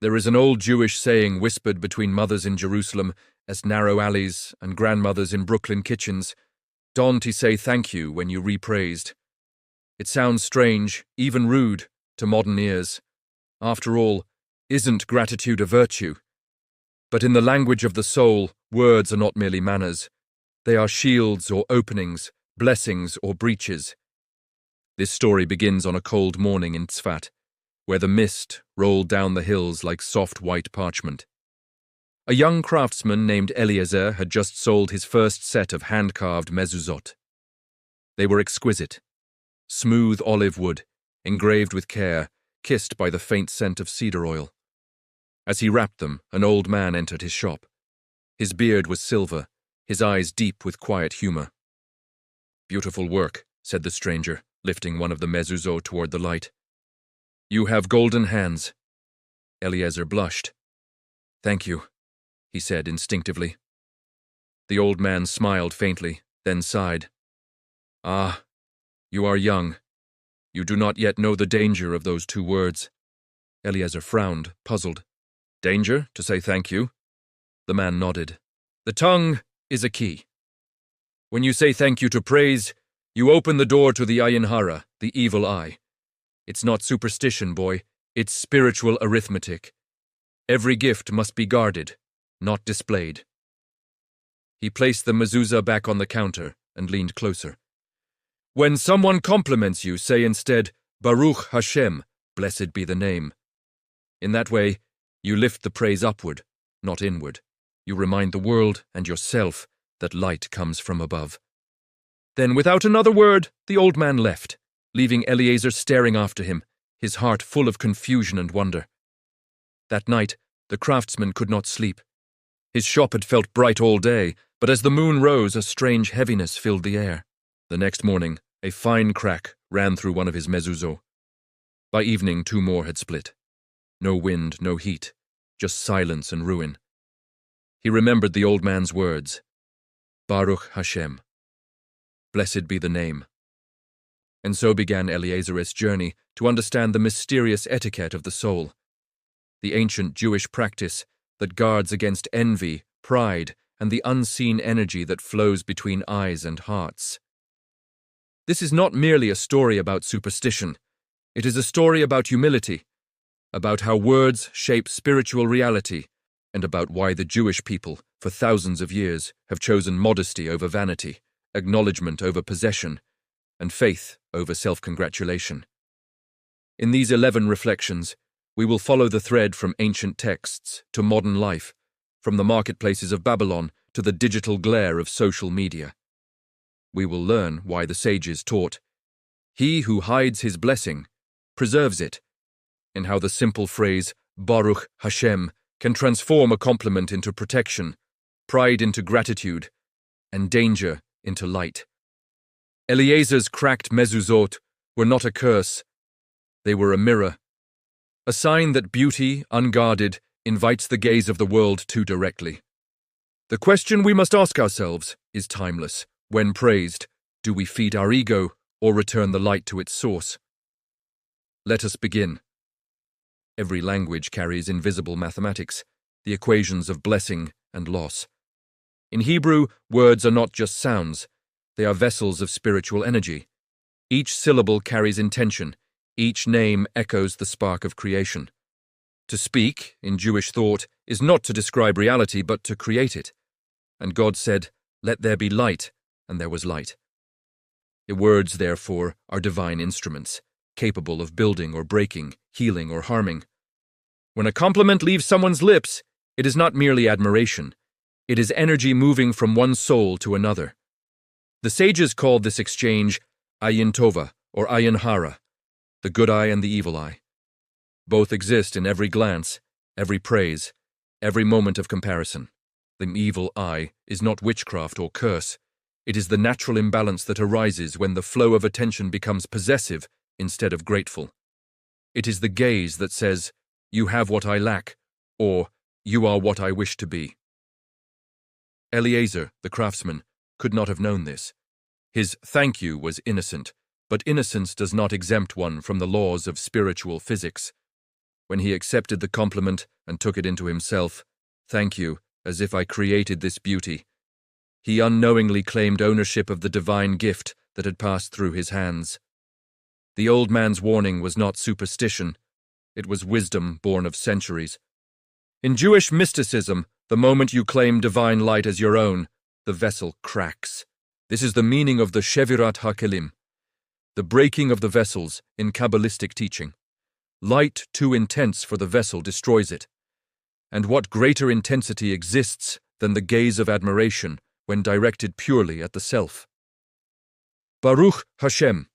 There is an old Jewish saying whispered between mothers in Jerusalem as narrow alleys and grandmothers in Brooklyn kitchens, "Don't say thank you when you repraised." It sounds strange, even rude, to modern ears. After all, isn't gratitude a virtue? But in the language of the soul, words are not merely manners. They are shields or openings, blessings or breaches. This story begins on a cold morning in Tzfat, where the mist rolled down the hills like soft white parchment. A young craftsman named Eliezer had just sold his first set of hand-carved mezuzot. They were exquisite, smooth olive wood, engraved with care, kissed by the faint scent of cedar oil. As he wrapped them, an old man entered his shop. His beard was silver, his eyes deep with quiet humor. "Beautiful work," said the stranger, lifting one of the mezuzot toward the light. "You have golden hands." Eliezer blushed. "Thank you," he said instinctively. The old man smiled faintly, then sighed. "Ah, you are young. You do not yet know the danger of those two words." Eliezer frowned, puzzled. "Danger, to say thank you?" The man nodded. "The tongue is a key. When you say thank you to praise, you open the door to the ayin hara, the evil eye. It's not superstition, boy. It's spiritual arithmetic. Every gift must be guarded, not displayed." He placed the mezuzah back on the counter and leaned closer. "When someone compliments you, say instead, Baruch Hashem, blessed be the name. In that way, you lift the praise upward, not inward. You remind the world and yourself that light comes from above." Then, without another word, the old man left, leaving Eliezer staring after him, his heart full of confusion and wonder. That night, the craftsman could not sleep. His shop had felt bright all day, but as the moon rose, a strange heaviness filled the air. The next morning, a fine crack ran through one of his mezuzot. By evening, two more had split. No wind, no heat, just silence and ruin. He remembered the old man's words, Baruch Hashem. Blessed be the name. And so began Eliezer's journey to understand the mysterious etiquette of the soul, the ancient Jewish practice that guards against envy, pride, and the unseen energy that flows between eyes and hearts. This is not merely a story about superstition. It is a story about humility, about how words shape spiritual reality, and about why the Jewish people, for thousands of years, have chosen modesty over vanity, acknowledgement over possession, and faith over self-congratulation. In these 11 reflections, we will follow the thread from ancient texts to modern life, from the marketplaces of Babylon to the digital glare of social media. We will learn why the sages taught, "He who hides his blessing preserves it," and how the simple phrase, Baruch Hashem, can transform a compliment into protection, pride into gratitude, and danger into light. Eliezer's cracked mezuzot were not a curse. They were a mirror, a sign that beauty, unguarded, invites the gaze of the world too directly. The question we must ask ourselves is timeless. When praised, do we feed our ego or return the light to its source? Let us begin. Every language carries invisible mathematics, the equations of blessing and loss. In Hebrew, words are not just sounds. They are vessels of spiritual energy. Each syllable carries intention. Each name echoes the spark of creation. To speak, in Jewish thought, is not to describe reality, but to create it. And God said, "Let there be light," and there was light. The words, therefore, are divine instruments, capable of building or breaking, healing or harming. When a compliment leaves someone's lips, it is not merely admiration. It is energy moving from one soul to another. The sages called this exchange ayin tova, or ayin hara, the good eye and the evil eye. Both exist in every glance, every praise, every moment of comparison. The evil eye is not witchcraft or curse. It is the natural imbalance that arises when the flow of attention becomes possessive instead of grateful. It is the gaze that says, "You have what I lack," or "You are what I wish to be." Eliezer, the craftsman, could not have known this. His thank you was innocent, but innocence does not exempt one from the laws of spiritual physics. When he accepted the compliment, and took it into himself. Thank you, as if I created this beauty. He unknowingly claimed ownership of the divine gift that had passed through his hands. The old man's warning was not superstition. It was wisdom born of centuries. In Jewish mysticism, the moment you claim divine light as your own, the vessel cracks. This is the meaning of the Shevirat HaKelim, the breaking of the vessels in Kabbalistic teaching. Light too intense for the vessel destroys it. And what greater intensity exists than the gaze of admiration when directed purely at the self? Baruch Hashem,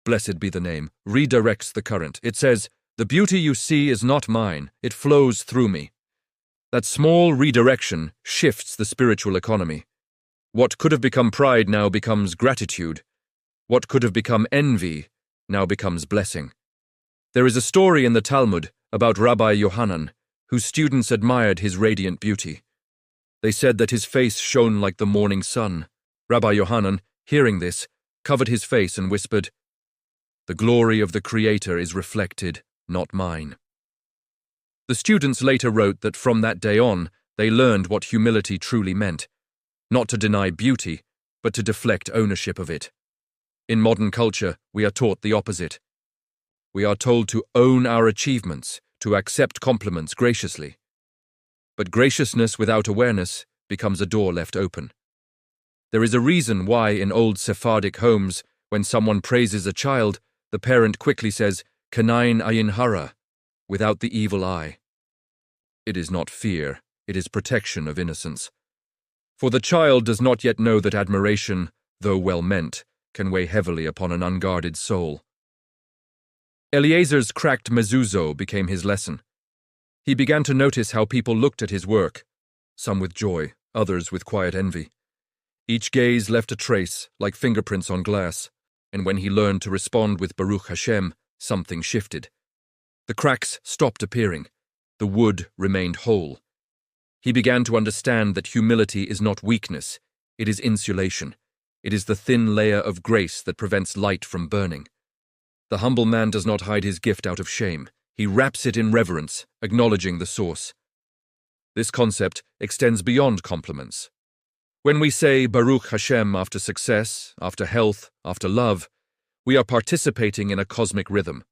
blessed be the name, redirects the current. It says, "The beauty you see is not mine, it flows through me." That small redirection shifts the spiritual economy. What could have become pride now becomes gratitude. What could have become envy now becomes blessing. There is a story in the Talmud about Rabbi Yohanan, whose students admired his radiant beauty. They said that his face shone like the morning sun. Rabbi Yohanan, hearing this, covered his face and whispered, "The glory of the Creator is reflected, not mine." The students later wrote that from that day on, they learned what humility truly meant, not to deny beauty, but to deflect ownership of it. In modern culture, we are taught the opposite. We are told to own our achievements, to accept compliments graciously. But graciousness without awareness becomes a door left open. There is a reason why in old Sephardic homes, when someone praises a child, the parent quickly says, "Kanain ayin hara," without the evil eye. It is not fear, it is protection of innocence. For the child does not yet know that admiration, though well meant, can weigh heavily upon an unguarded soul. Eliezer's cracked mezuzah became his lesson. He began to notice how people looked at his work, some with joy, others with quiet envy. Each gaze left a trace, like fingerprints on glass, and when he learned to respond with Baruch Hashem, something shifted. The cracks stopped appearing. The wood remained whole. He began to understand that humility is not weakness, it is insulation. It is the thin layer of grace that prevents light from burning. The humble man does not hide his gift out of shame. He wraps it in reverence, acknowledging the source. This concept extends beyond compliments. When we say Baruch Hashem after success, after health, after love, we are participating in a cosmic rhythm.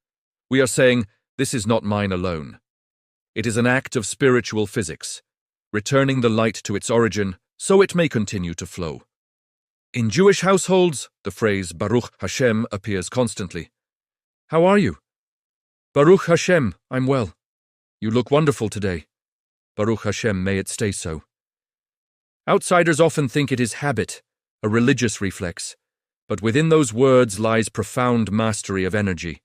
We are saying, "This is not mine alone." It is an act of spiritual physics, returning the light to its origin so it may continue to flow. In Jewish households, the phrase Baruch Hashem appears constantly. "How are you?" "Baruch Hashem, I'm well." "You look wonderful today." "Baruch Hashem, may it stay so." Outsiders often think it is habit, a religious reflex, but within those words lies profound mastery of energy.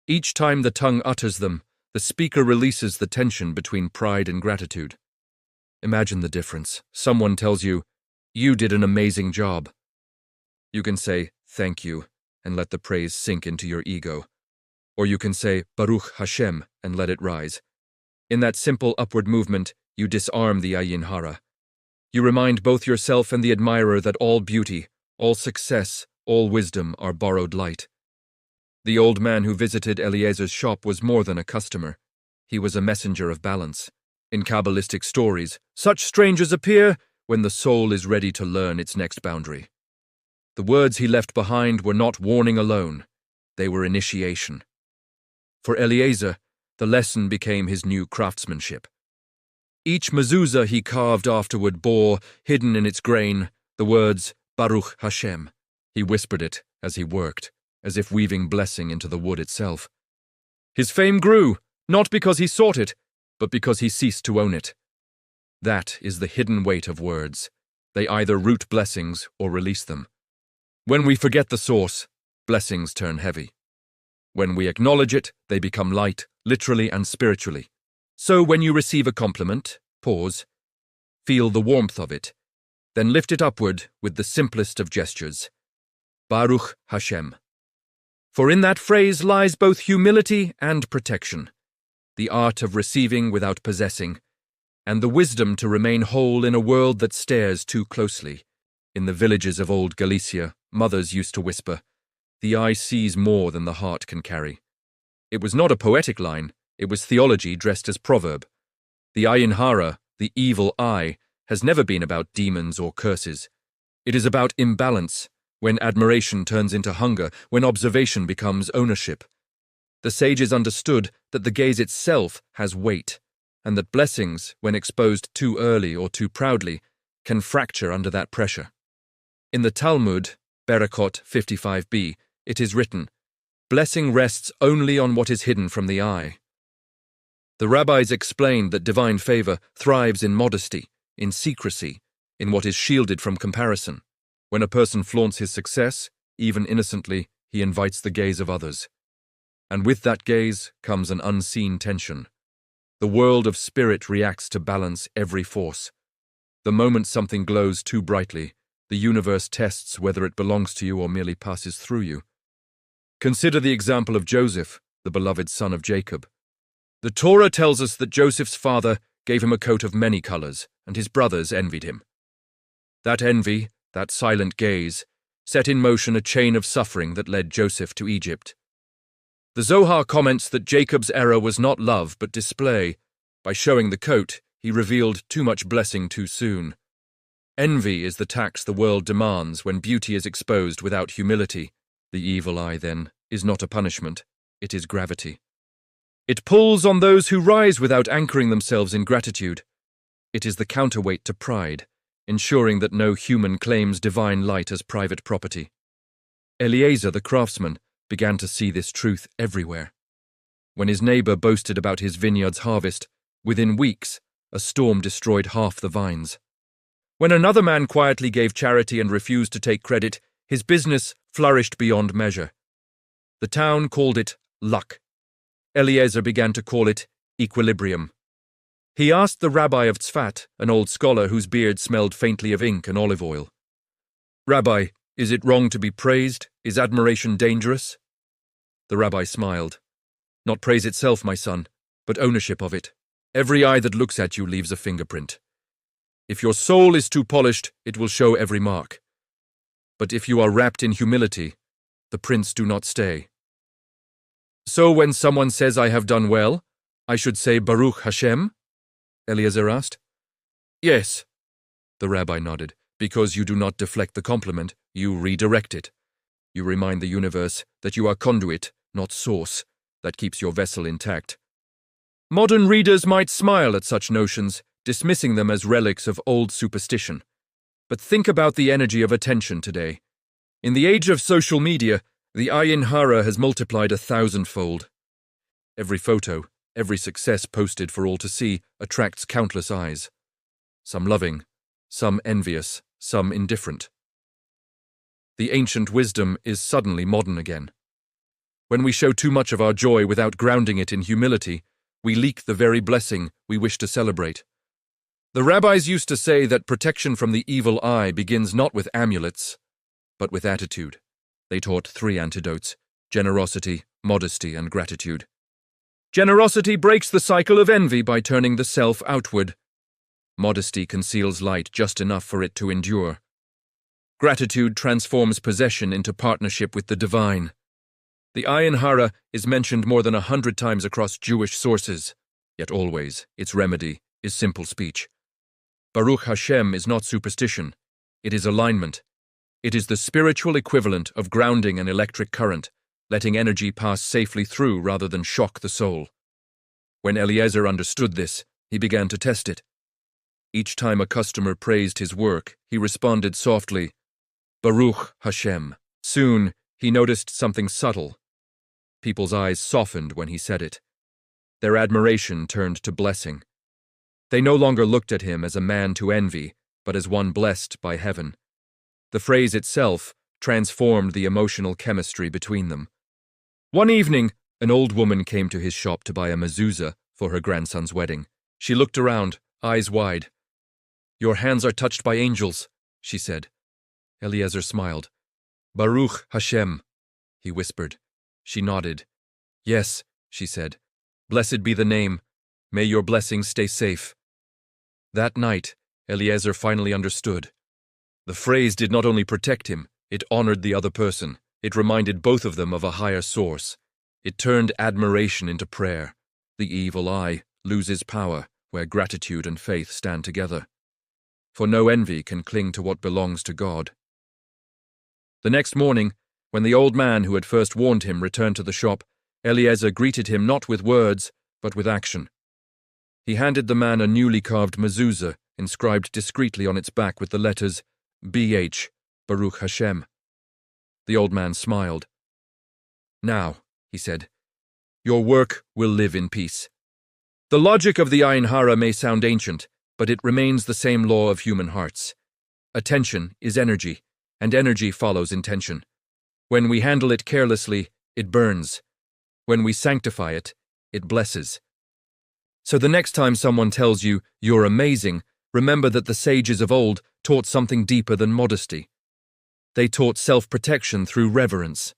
Each time the tongue utters them, the speaker releases the tension between pride and gratitude. Imagine the difference. Someone tells you, "You did an amazing job." You can say, "Thank you," and let the praise sink into your ego. Or you can say, "Baruch Hashem," and let it rise. In that simple upward movement, you disarm the ayin hara. You remind both yourself and the admirer that all beauty, all success, all wisdom are borrowed light. The old man who visited Eliezer's shop was more than a customer. He was a messenger of balance. In Kabbalistic stories, such strangers appear when the soul is ready to learn its next boundary. The words he left behind were not warning alone, they were initiation. For Eliezer, the lesson became his new craftsmanship. Each mezuzah he carved afterward bore, hidden in its grain, the words, Baruch Hashem. He whispered it as he worked, as if weaving blessing into the wood itself. His fame grew, not because he sought it, but because he ceased to own it. That is the hidden weight of words. They either root blessings or release them. When we forget the source, blessings turn heavy. When we acknowledge it, they become light, literally and spiritually. So when you receive a compliment, pause, feel the warmth of it, then lift it upward with the simplest of gestures. Baruch Hashem. For in that phrase lies both humility and protection, the art of receiving without possessing, and the wisdom to remain whole in a world that stares too closely. In the villages of old Galicia, mothers used to whisper, "The eye sees more than the heart can carry." It was not a poetic line, it was theology dressed as proverb. The ayin hara, the evil eye, has never been about demons or curses. It is about imbalance, when admiration turns into hunger, when observation becomes ownership. The sages understood that the gaze itself has weight, and that blessings, when exposed too early or too proudly, can fracture under that pressure. In the Talmud, Berachot 55b, it is written, "Blessing rests only on what is hidden from the eye." The rabbis explained that divine favor thrives in modesty, in secrecy, in what is shielded from comparison. When a person flaunts his success, even innocently, he invites the gaze of others. And with that gaze comes an unseen tension. The world of spirit reacts to balance every force. The moment something glows too brightly, the universe tests whether it belongs to you or merely passes through you. Consider the example of Joseph, the beloved son of Jacob. The Torah tells us that Joseph's father gave him a coat of many colors, and his brothers envied him. That envy, that silent gaze, set in motion a chain of suffering that led Joseph to Egypt. The Zohar comments that Jacob's error was not love but display. By showing the coat, he revealed too much blessing too soon. Envy is the tax the world demands when beauty is exposed without humility. The evil eye, then, is not a punishment, it is gravity. It pulls on those who rise without anchoring themselves in gratitude. It is the counterweight to pride, ensuring that no human claims divine light as private property. Eliezer, the craftsman, began to see this truth everywhere. When his neighbor boasted about his vineyard's harvest, within weeks, a storm destroyed half the vines. When another man quietly gave charity and refused to take credit, his business flourished beyond measure. The town called it luck. Eliezer began to call it equilibrium. He asked the rabbi of Tzfat, an old scholar whose beard smelled faintly of ink and olive oil, "Rabbi, is it wrong to be praised? Is admiration dangerous?" The rabbi smiled. "Not praise itself, my son, but ownership of it. Every eye that looks at you leaves a fingerprint. If your soul is too polished, it will show every mark. But if you are wrapped in humility, the prints do not stay." "So when someone says I have done well, I should say Baruch Hashem?" Eliezer asked. "Yes," the rabbi nodded, "because you do not deflect the compliment, you redirect it. You remind the universe that you are conduit, not source, that keeps your vessel intact." Modern readers might smile at such notions, dismissing them as relics of old superstition. But think about the energy of attention today. In the age of social media, the ayin hara has multiplied 1,000-fold. Every photo, every success posted for all to see attracts countless eyes. Some loving, some envious, some indifferent. The ancient wisdom is suddenly modern again. When we show too much of our joy without grounding it in humility, we leak the very blessing we wish to celebrate. The rabbis used to say that protection from the evil eye begins not with amulets, but with attitude. They taught 3 antidotes: generosity, modesty, and gratitude. Generosity breaks the cycle of envy by turning the self outward. Modesty conceals light just enough for it to endure. Gratitude transforms possession into partnership with the divine. The ayin hara is mentioned more than 100 times across Jewish sources, yet always its remedy is simple speech. Baruch Hashem is not superstition, it is alignment. It is the spiritual equivalent of grounding an electric current, letting energy pass safely through rather than shock the soul. When Eliezer understood this, he began to test it. Each time a customer praised his work, he responded softly, "Baruch Hashem." Soon, he noticed something subtle. People's eyes softened when he said it. Their admiration turned to blessing. They no longer looked at him as a man to envy, but as one blessed by heaven. The phrase itself transformed the emotional chemistry between them. One evening, an old woman came to his shop to buy a mezuzah for her grandson's wedding. She looked around, eyes wide. "Your hands are touched by angels," she said. Eliezer smiled. "Baruch Hashem," he whispered. She nodded. "Yes," she said. "Blessed be the name. May your blessings stay safe." That night, Eliezer finally understood. The phrase did not only protect him, it honored the other person. It reminded both of them of a higher source. It turned admiration into prayer. The evil eye loses power where gratitude and faith stand together. For no envy can cling to what belongs to God. The next morning, when the old man who had first warned him returned to the shop, Eliezer greeted him not with words, but with action. He handed the man a newly carved mezuzah, inscribed discreetly on its back with the letters B.H. Baruch Hashem. The old man smiled. "Now," he said, "your work will live in peace." The logic of the Ayin Hara may sound ancient, but it remains the same law of human hearts. Attention is energy, and energy follows intention. When we handle it carelessly, it burns. When we sanctify it, it blesses. So the next time someone tells you, "You're amazing," remember that the sages of old taught something deeper than modesty. They taught self-protection through reverence.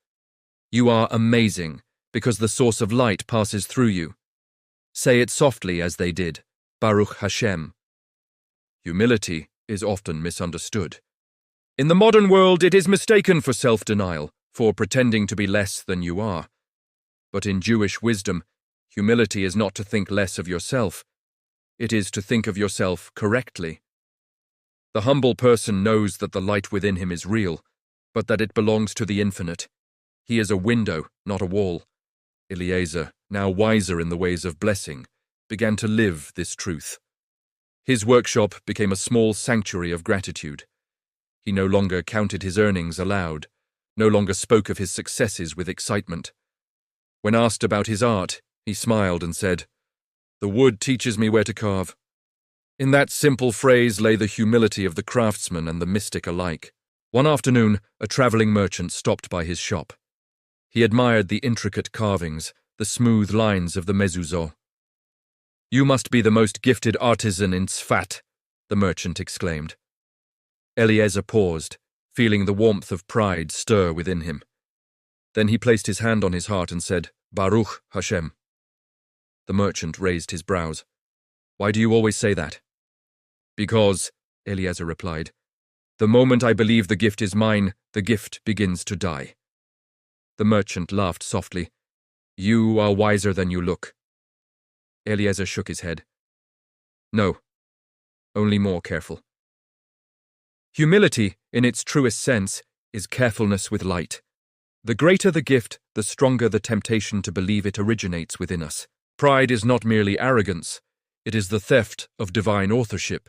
You are amazing, because the source of light passes through you. Say it softly as they did, Baruch Hashem. Humility is often misunderstood. In the modern world, it is mistaken for self-denial, for pretending to be less than you are. But in Jewish wisdom, humility is not to think less of yourself. It is to think of yourself correctly. The humble person knows that the light within him is real, but that it belongs to the infinite. He is a window, not a wall. Eliezer, now wiser in the ways of blessing, began to live this truth. His workshop became a small sanctuary of gratitude. He no longer counted his earnings aloud, no longer spoke of his successes with excitement. When asked about his art, he smiled and said, "The wood teaches me where to carve." In that simple phrase lay the humility of the craftsman and the mystic alike. One afternoon, a traveling merchant stopped by his shop. He admired the intricate carvings, the smooth lines of the mezuzah. "You must be the most gifted artisan in Tzfat," the merchant exclaimed. Eliezer paused, feeling the warmth of pride stir within him. Then he placed his hand on his heart and said, "Baruch Hashem." The merchant raised his brows. "Why do you always say that?" "Because," Eliezer replied, "the moment I believe the gift is mine, the gift begins to die." The merchant laughed softly. "You are wiser than you look." Eliezer shook his head. "No, only more careful." Humility, in its truest sense, is carefulness with light. The greater the gift, the stronger the temptation to believe it originates within us. Pride is not merely arrogance, it is the theft of divine authorship.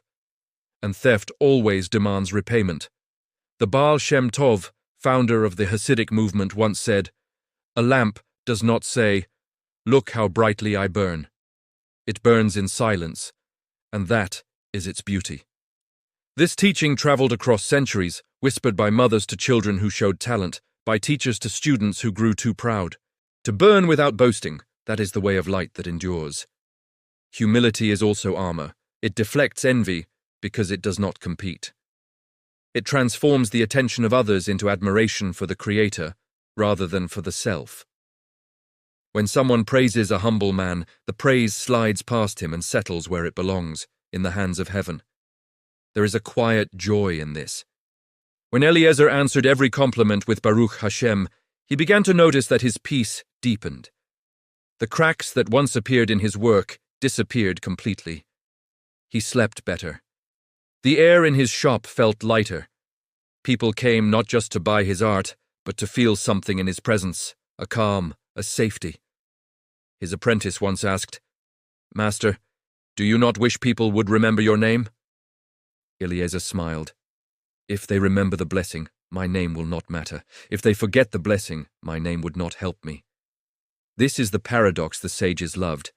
And theft always demands repayment. The Baal Shem Tov, founder of the Hasidic movement, once said, "A lamp does not say, 'Look how brightly I burn.' It burns in silence, and that is its beauty." This teaching traveled across centuries, whispered by mothers to children who showed talent, by teachers to students who grew too proud. To burn without boasting, that is the way of light that endures. Humility is also armor. It deflects envy because it does not compete. It transforms the attention of others into admiration for the Creator rather than for the self. When someone praises a humble man, the praise slides past him and settles where it belongs, in the hands of heaven. There is a quiet joy in this. When Eliezer answered every compliment with Baruch Hashem, he began to notice that his peace deepened. The cracks that once appeared in his work disappeared completely. He slept better. The air in his shop felt lighter. People came not just to buy his art, but to feel something in his presence, a calm, a safety. His apprentice once asked, "Master, do you not wish people would remember your name?" Eliezer smiled. "If they remember the blessing, my name will not matter. If they forget the blessing, my name would not help me." This is the paradox the sages loved.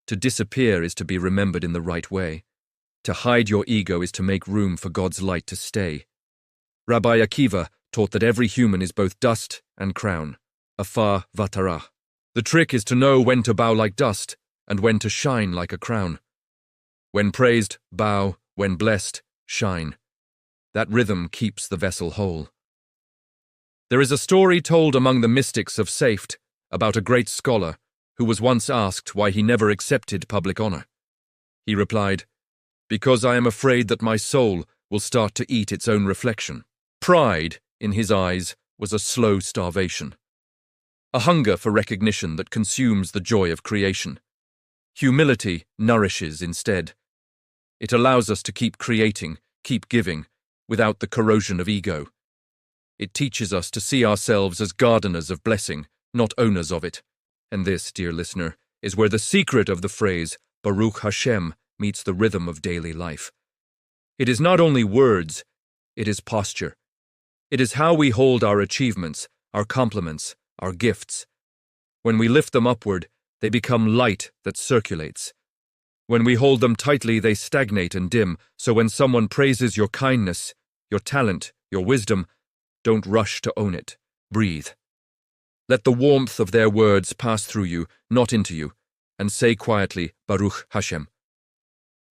To disappear is to be remembered in the right way. To hide your ego is to make room for God's light to stay. Rabbi Akiva taught that every human is both dust and crown, afar vatara. The trick is to know when to bow like dust and when to shine like a crown. When praised, bow. When blessed, shine. That rhythm keeps the vessel whole. There is a story told among the mystics of Seift about a great scholar who was once asked why he never accepted public honor. He replied, "Because I am afraid that my soul will start to eat its own reflection." Pride, in his eyes, was a slow starvation. A hunger for recognition that consumes the joy of creation. Humility nourishes instead. It allows us to keep creating, keep giving, without the corrosion of ego. It teaches us to see ourselves as gardeners of blessing, not owners of it. And this, dear listener, is where the secret of the phrase Baruch Hashem meets the rhythm of daily life. It is not only words, it is posture. It is how we hold our achievements, our compliments, our gifts. When we lift them upward, they become light that circulates. When we hold them tightly, they stagnate and dim. So when someone praises your kindness, your talent, your wisdom, don't rush to own it. Breathe. Let the warmth of their words pass through you, not into you, and say quietly, Baruch Hashem.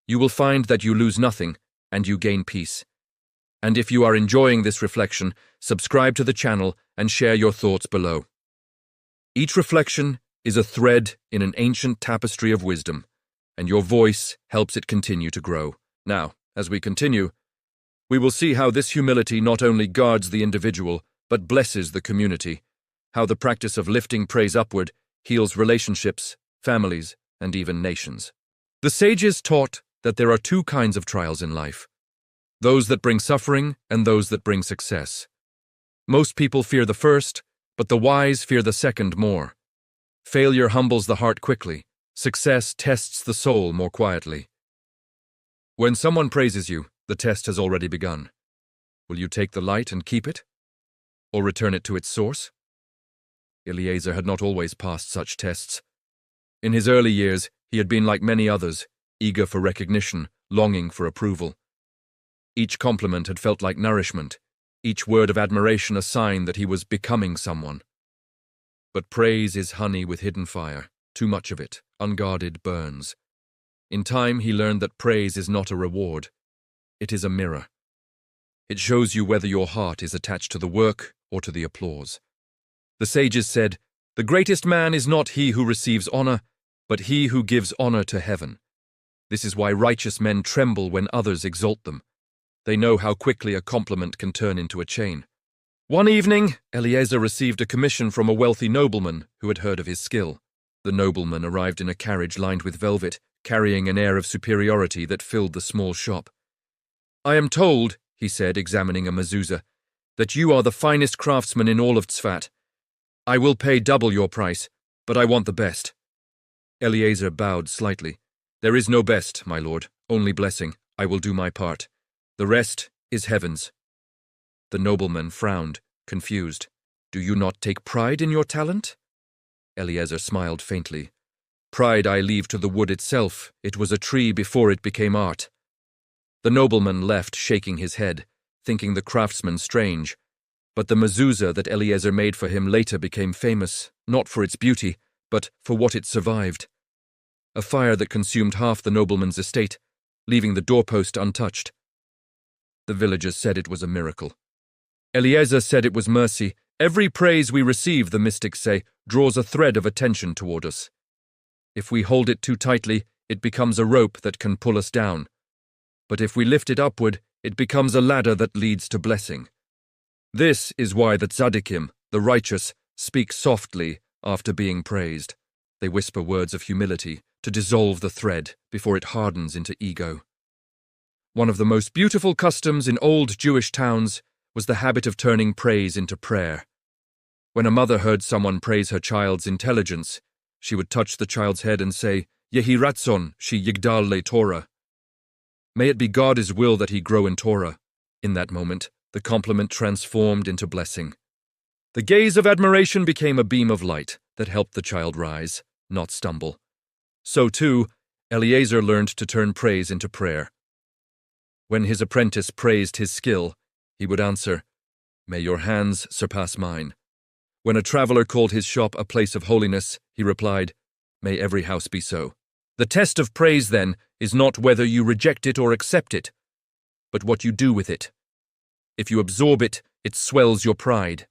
You will find that you lose nothing, and you gain peace. And if you are enjoying this reflection, subscribe to the channel and share your thoughts below. Each reflection is a thread in an ancient tapestry of wisdom, and your voice helps it continue to grow. Now, as we continue, we will see how this humility not only guards the individual, but blesses the community, how the practice of lifting praise upward heals relationships, families, and even nations. The sages taught that there are two kinds of trials in life, those that bring suffering and those that bring success. Most people fear the first, but the wise fear the second more. Failure humbles the heart quickly. Success tests the soul more quietly. When someone praises you, the test has already begun. Will you take the light and keep it? Or return it to its source? Eliezer had not always passed such tests. In his early years, he had been like many others, eager for recognition, longing for approval. Each compliment had felt like nourishment, each word of admiration a sign that he was becoming someone. But praise is honey with hidden fire. Too much of it, unguarded, burns. In time, he learned that praise is not a reward. It is a mirror. It shows you whether your heart is attached to the work or to the applause. The sages said, "The greatest man is not he who receives honor, but he who gives honor to heaven." This is why righteous men tremble when others exalt them. They know how quickly a compliment can turn into a chain. One evening, Eliezer received a commission from a wealthy nobleman who had heard of his skill. The nobleman arrived in a carriage lined with velvet, carrying an air of superiority that filled the small shop. "I am told," he said, examining a mezuzah, "that you are the finest craftsman in all of Tzfat. I will pay double your price, but I want the best." Eliezer bowed slightly. "There is no best, my lord, only blessing. I will do my part. The rest is heaven's." The nobleman frowned, confused. "Do you not take pride in your talent?" Eliezer smiled faintly. "Pride I leave to the wood itself. It was a tree before it became art." The nobleman left, shaking his head, thinking the craftsman strange. But the mezuzah that Eliezer made for him later became famous, not for its beauty, but for what it survived. A fire that consumed half the nobleman's estate, leaving the doorpost untouched. The villagers said it was a miracle. Eliezer said it was mercy. Every praise we receive, the mystics say, draws a thread of attention toward us. If we hold it too tightly, it becomes a rope that can pull us down. But if we lift it upward, it becomes a ladder that leads to blessing. This is why the tzaddikim, the righteous, speak softly after being praised. They whisper words of humility to dissolve the thread before it hardens into ego. One of the most beautiful customs in old Jewish towns was the habit of turning praise into prayer. When a mother heard someone praise her child's intelligence, she would touch the child's head and say, "Yehi ratzon shi yigdal le Torah." May it be God's will that he grow in Torah. In that moment, the compliment transformed into blessing. The gaze of admiration became a beam of light that helped the child rise, not stumble. So too, Eliezer learned to turn praise into prayer. When his apprentice praised his skill, he would answer, "May your hands surpass mine." When a traveler called his shop a place of holiness, he replied, "May every house be so." The test of praise, then, is not whether you reject it or accept it, but what you do with it. If you absorb it, it swells your pride.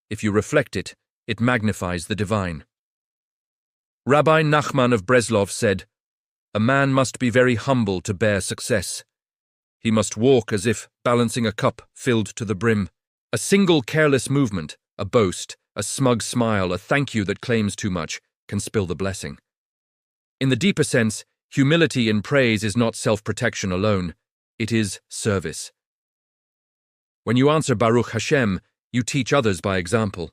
If you reflect it, it magnifies the divine. Rabbi Nachman of Breslov said, "A man must be very humble to bear success. He must walk as if balancing a cup filled to the brim. A single careless movement, a boast, a smug smile, a thank you that claims too much, can spill the blessing." In the deeper sense, Humility in praise is not self-protection alone, it is service. When you answer Baruch Hashem, you teach others by example.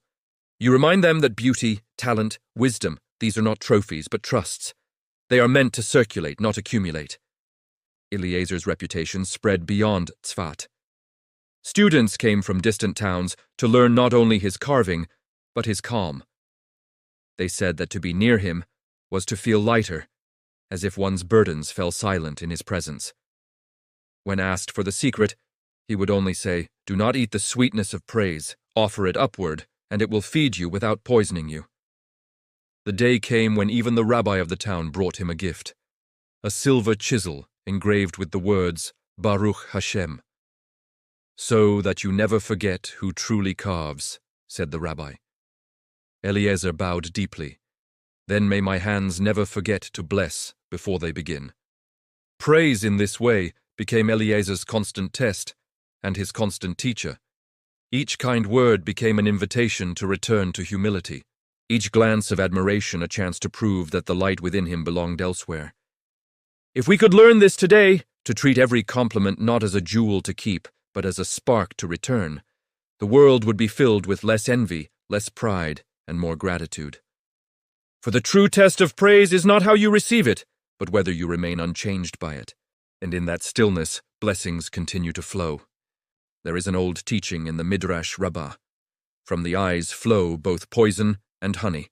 You remind them that beauty, talent, wisdom, these are not trophies but trusts. They are meant to circulate, not accumulate. Eliezer's reputation spread beyond Tzfat. Students came from distant towns to learn not only his carving, but his calm. They said that to be near him was to feel lighter, as if one's burdens fell silent in his presence. When asked for the secret, he would only say, "Do not eat the sweetness of praise, offer it upward, and it will feed you without poisoning you." The day came when even the rabbi of the town brought him a gift, a silver chisel engraved with the words, Baruch Hashem. "So that you never forget who truly carves," said the rabbi. Eliezer bowed deeply. "Then may my hands never forget to bless before they begin." Praise in this way became Eliezer's constant test and his constant teacher. Each kind word became an invitation to return to humility. Each glance of admiration a chance to prove that the light within him belonged elsewhere. If we could learn this today, to treat every compliment not as a jewel to keep, but as a spark to return, the world would be filled with less envy, less pride, and more gratitude. For the true test of praise is not how you receive it, but whether you remain unchanged by it. And in that stillness, blessings continue to flow. There is an old teaching in the Midrash Rabbah. From the eyes flow both poison and honey.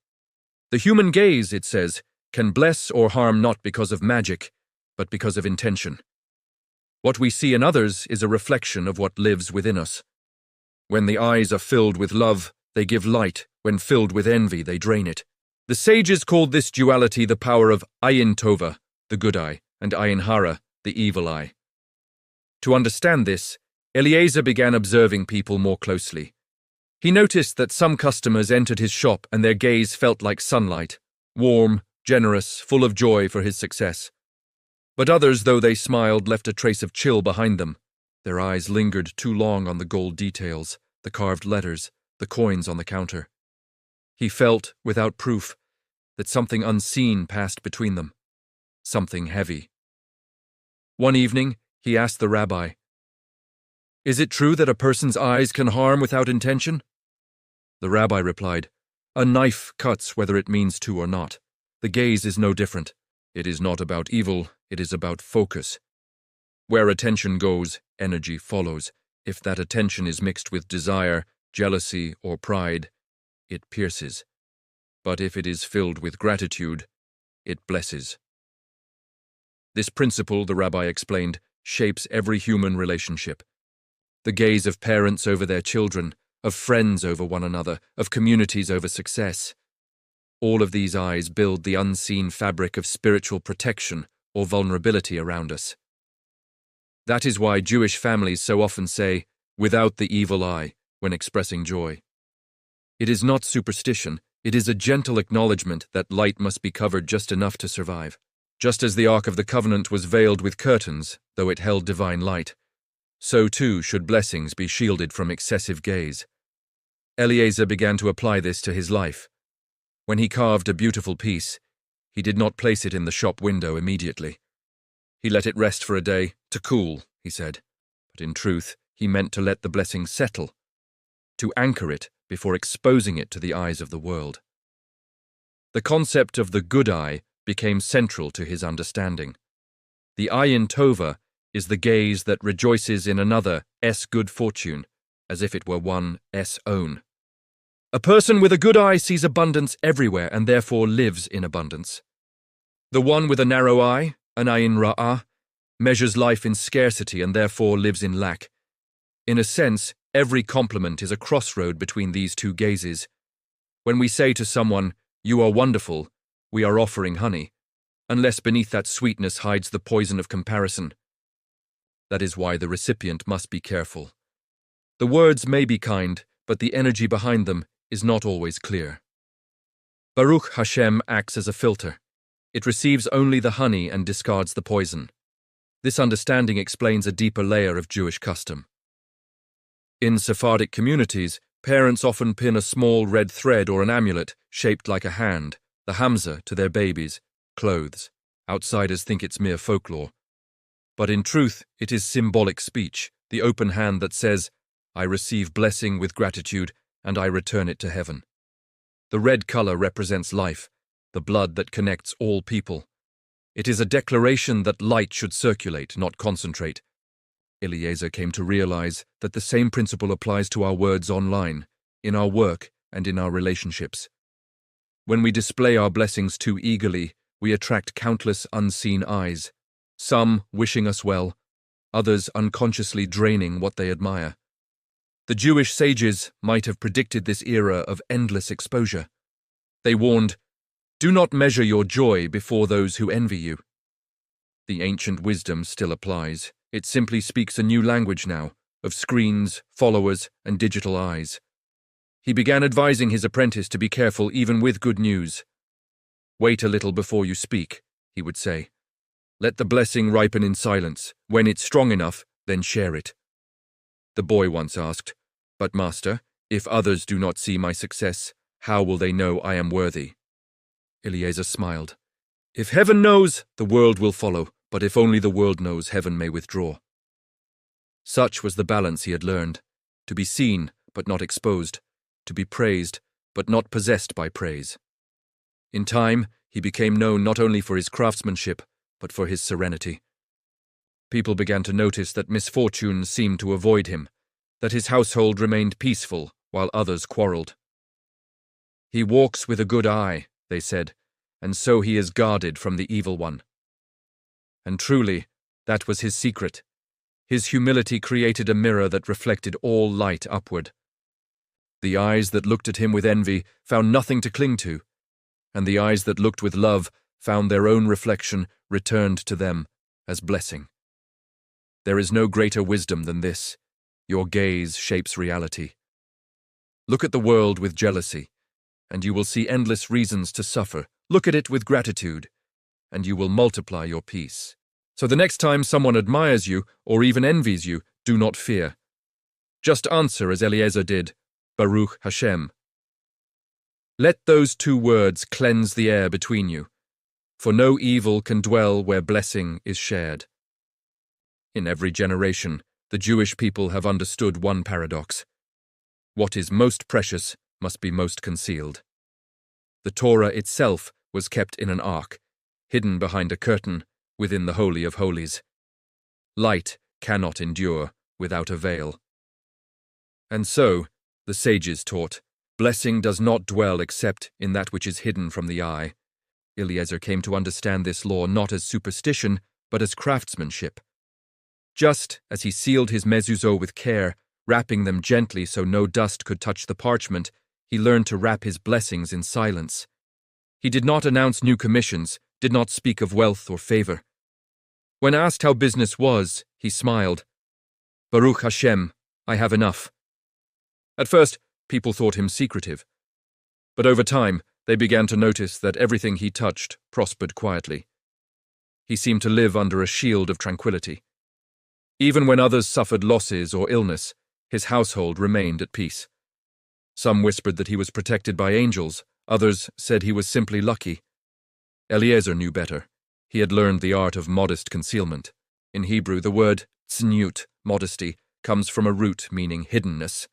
The human gaze, it says, can bless or harm not because of magic, but because of intention. What we see in others is a reflection of what lives within us. When the eyes are filled with love, they give light. When filled with envy, they drain it. The sages called this duality the power of Ayin Tova, the good eye, and Ayin Hara, the evil eye. To understand this, Eliezer began observing people more closely. He noticed that some customers entered his shop and their gaze felt like sunlight, warm, generous, full of joy for his success. But others, though they smiled, left a trace of chill behind them. Their eyes lingered too long on the gold details, the carved letters, the coins on the counter. He felt, without proof, that something unseen passed between them, something heavy. One evening, he asked the rabbi, "Is it true that a person's eyes can harm without intention?" The rabbi replied, "A knife cuts whether it means to or not. The gaze is no different. It is not about evil, it is about focus. Where attention goes, energy follows. If that attention is mixed with desire, jealousy, or pride, it pierces. But if it is filled with gratitude, it blesses." This principle, the rabbi explained, shapes every human relationship. The gaze of parents over their children, of friends over one another, of communities over success. All of these eyes build the unseen fabric of spiritual protection or vulnerability around us. That is why Jewish families so often say, "without the evil eye," when expressing joy. It is not superstition, it is a gentle acknowledgement that light must be covered just enough to survive. Just as the Ark of the Covenant was veiled with curtains, though it held divine light, so too should blessings be shielded from excessive gaze. Eliezer began to apply this to his life. When he carved a beautiful piece, he did not place it in the shop window immediately. He let it rest for a day, to cool, he said, but in truth, he meant to let the blessing settle, to anchor it before exposing it to the eyes of the world. The concept of the good eye became central to his understanding. The Ayin Tova is the gaze that rejoices in another's good fortune, as if it were one's own. A person with a good eye sees abundance everywhere and therefore lives in abundance. The one with a narrow eye, an Ayin Ra'ah, measures life in scarcity and therefore lives in lack. In a sense, every compliment is a crossroad between these two gazes. When we say to someone, "You are wonderful," we are offering honey, unless beneath that sweetness hides the poison of comparison. That is why the recipient must be careful. The words may be kind, but the energy behind them is not always clear. Baruch Hashem acts as a filter. It receives only the honey and discards the poison. This understanding explains a deeper layer of Jewish custom. In Sephardic communities, parents often pin a small red thread or an amulet shaped like a hand, the hamza, to their babies' clothes. Outsiders think it's mere folklore. But in truth, it is symbolic speech, the open hand that says, I receive blessing with gratitude, and I return it to heaven. The red color represents life, the blood that connects all people. It is a declaration that light should circulate, not concentrate. Eliezer came to realize that the same principle applies to our words online, in our work, and in our relationships. When we display our blessings too eagerly, we attract countless unseen eyes, some wishing us well, others unconsciously draining what they admire. The Jewish sages might have predicted this era of endless exposure. They warned, "Do not measure your joy before those who envy you." The ancient wisdom still applies. It simply speaks a new language now, of screens, followers, and digital eyes. He began advising his apprentice to be careful even with good news. "Wait a little before you speak," he would say. "Let the blessing ripen in silence. When it's strong enough, then share it." The boy once asked, "But master, if others do not see my success, how will they know I am worthy?" Eliezer smiled. "If heaven knows, the world will follow, but if only the world knows, heaven may withdraw." Such was the balance he had learned, to be seen but not exposed, to be praised but not possessed by praise. In time, he became known not only for his craftsmanship, but for his serenity. People began to notice that misfortune seemed to avoid him, that his household remained peaceful while others quarreled. "He walks with a good eye," they said, "and so he is guarded from the evil one." And truly, that was his secret. His humility created a mirror that reflected all light upward. The eyes that looked at him with envy found nothing to cling to, and the eyes that looked with love found their own reflection returned to them as blessing. There is no greater wisdom than this. Your gaze shapes reality. Look at the world with jealousy, and you will see endless reasons to suffer. Look at it with gratitude, and you will multiply your peace. So the next time someone admires you or even envies you, do not fear. Just answer as Eliezer did, Baruch Hashem. Let those two words cleanse the air between you, for no evil can dwell where blessing is shared. In every generation, the Jewish people have understood one paradox. What is most precious must be most concealed. The Torah itself was kept in an ark, hidden behind a curtain, within the Holy of Holies. Light cannot endure without a veil. And so, the sages taught, blessing does not dwell except in that which is hidden from the eye. Eliezer came to understand this law not as superstition, but as craftsmanship. Just as he sealed his mezuzot with care, wrapping them gently so no dust could touch the parchment, he learned to wrap his blessings in silence. He did not announce new commissions, did not speak of wealth or favor. When asked how business was, he smiled. Baruch Hashem, I have enough. At first, people thought him secretive. But over time, they began to notice that everything he touched prospered quietly. He seemed to live under a shield of tranquility. Even when others suffered losses or illness, his household remained at peace. Some whispered that he was protected by angels, others said he was simply lucky. Eliezer knew better. He had learned the art of modest concealment. In Hebrew, the word tzniut, modesty, comes from a root meaning hiddenness.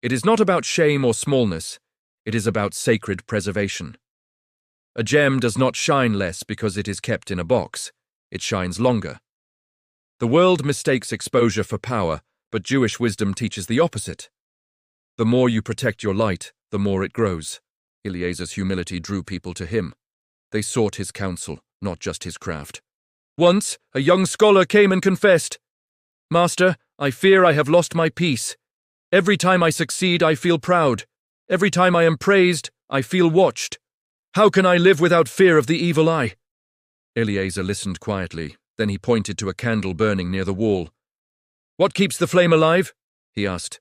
It is not about shame or smallness, it is about sacred preservation. A gem does not shine less because it is kept in a box. It shines longer. The world mistakes exposure for power, but Jewish wisdom teaches the opposite. The more you protect your light, the more it grows. Eliezer's humility drew people to him. They sought his counsel, not just his craft. Once, a young scholar came and confessed, "Master, I fear I have lost my peace. Every time I succeed, I feel proud. Every time I am praised, I feel watched. How can I live without fear of the evil eye?" Eliezer listened quietly. Then he pointed to a candle burning near the wall. "What keeps the flame alive?" he asked.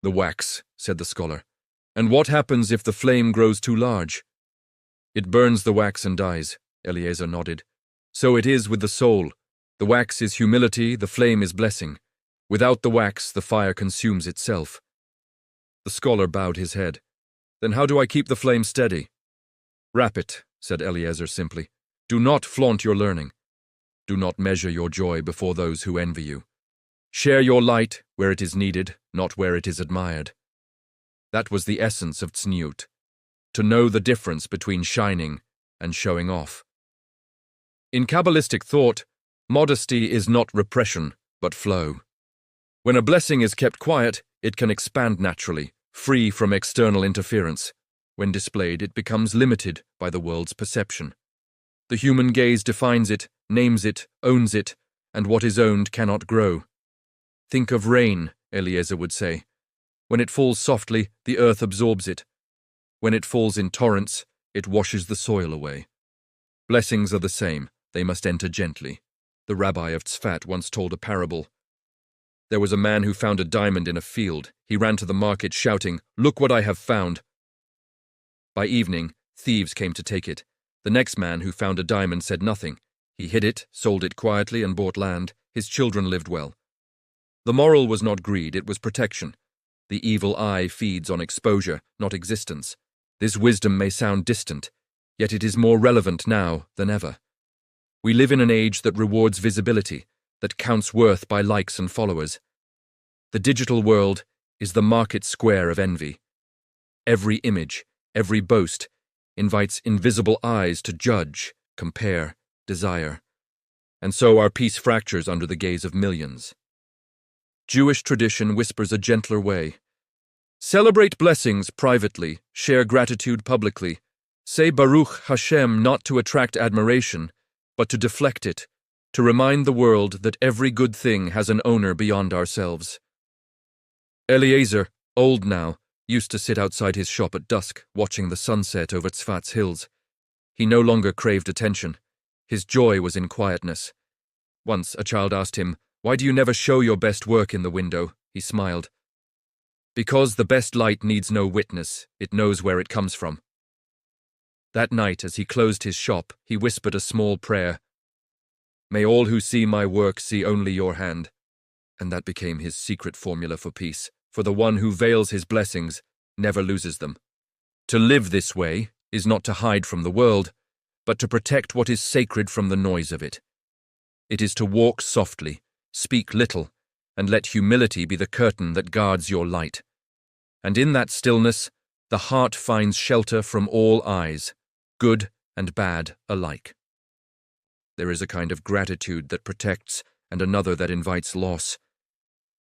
"The wax," said the scholar. "And what happens if the flame grows too large?" "It burns the wax and dies," Eliezer nodded. "So it is with the soul. The wax is humility, the flame is blessing. Without the wax, the fire consumes itself." The scholar bowed his head. "Then how do I keep the flame steady?" "Wrap it," said Eliezer simply. Do not flaunt your learning. Do not measure your joy before those who envy you. Share your light where it is needed, not where it is admired. That was the essence of tzniut, to know the difference between shining and showing off. In Kabbalistic thought, modesty is not repression, but flow. When a blessing is kept quiet, it can expand naturally, free from external interference. When displayed, it becomes limited by the world's perception. The human gaze defines it, names it, owns it, and what is owned cannot grow. Think of rain, Eliezer would say. When it falls softly, the earth absorbs it. When it falls in torrents, it washes the soil away. Blessings are the same. They must enter gently. The rabbi of Tzfat once told a parable. There was a man who found a diamond in a field. He ran to the market shouting, "Look what I have found!" By evening, thieves came to take it. The next man who found a diamond said nothing. He hid it, sold it quietly, and bought land. His children lived well. The moral was not greed, it was protection. The evil eye feeds on exposure, not existence. This wisdom may sound distant, yet it is more relevant now than ever. We live in an age that rewards visibility, that counts worth by likes and followers. The digital world is the market square of envy. Every image, every boast, invites invisible eyes to judge, compare, desire. And so our peace fractures under the gaze of millions. Jewish tradition whispers a gentler way. Celebrate blessings privately, share gratitude publicly. Say Baruch Hashem not to attract admiration, but to deflect it, to remind the world that every good thing has an owner beyond ourselves. Eliezer, old now, used to sit outside his shop at dusk, watching the sunset over Tzfat's hills. He no longer craved attention. His joy was in quietness. Once a child asked him, "Why do you never show your best work in the window?" He smiled. "Because the best light needs no witness, it knows where it comes from." That night, as he closed his shop, he whispered a small prayer. "May all who see my work see only your hand." And that became his secret formula for peace, for the one who veils his blessings never loses them. To live this way is not to hide from the world, but to protect what is sacred from the noise of it. It is to walk softly, speak little, and let humility be the curtain that guards your light. And in that stillness, the heart finds shelter from all eyes, good and bad alike. There is a kind of gratitude that protects and another that invites loss.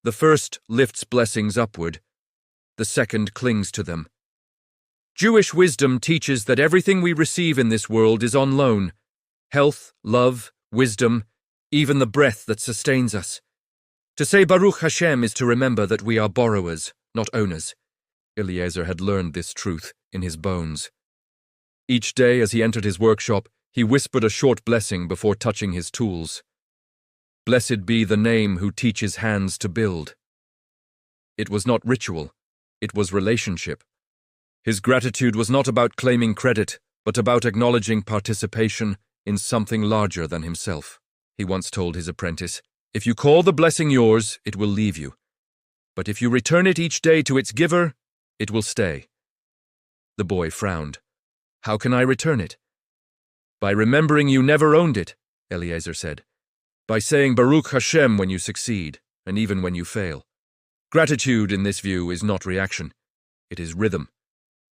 The first lifts blessings upward, the second clings to them. Jewish wisdom teaches that everything we receive in this world is on loan: health, love, wisdom, even the breath that sustains us. To say Baruch Hashem is to remember that we are borrowers, not owners. Eliezer had learned this truth in his bones. Each day as he entered his workshop, he whispered a short blessing before touching his tools. Blessed be the name who teaches hands to build. It was not ritual, it was relationship. His gratitude was not about claiming credit, but about acknowledging participation in something larger than himself. He once told his apprentice, "If you call the blessing yours, it will leave you. But if you return it each day to its giver, it will stay." The boy frowned. "How can I return it?" "By remembering you never owned it," Eliezer said. "By saying Baruch Hashem when you succeed, and even when you fail." Gratitude, in this view, is not reaction. It is rhythm.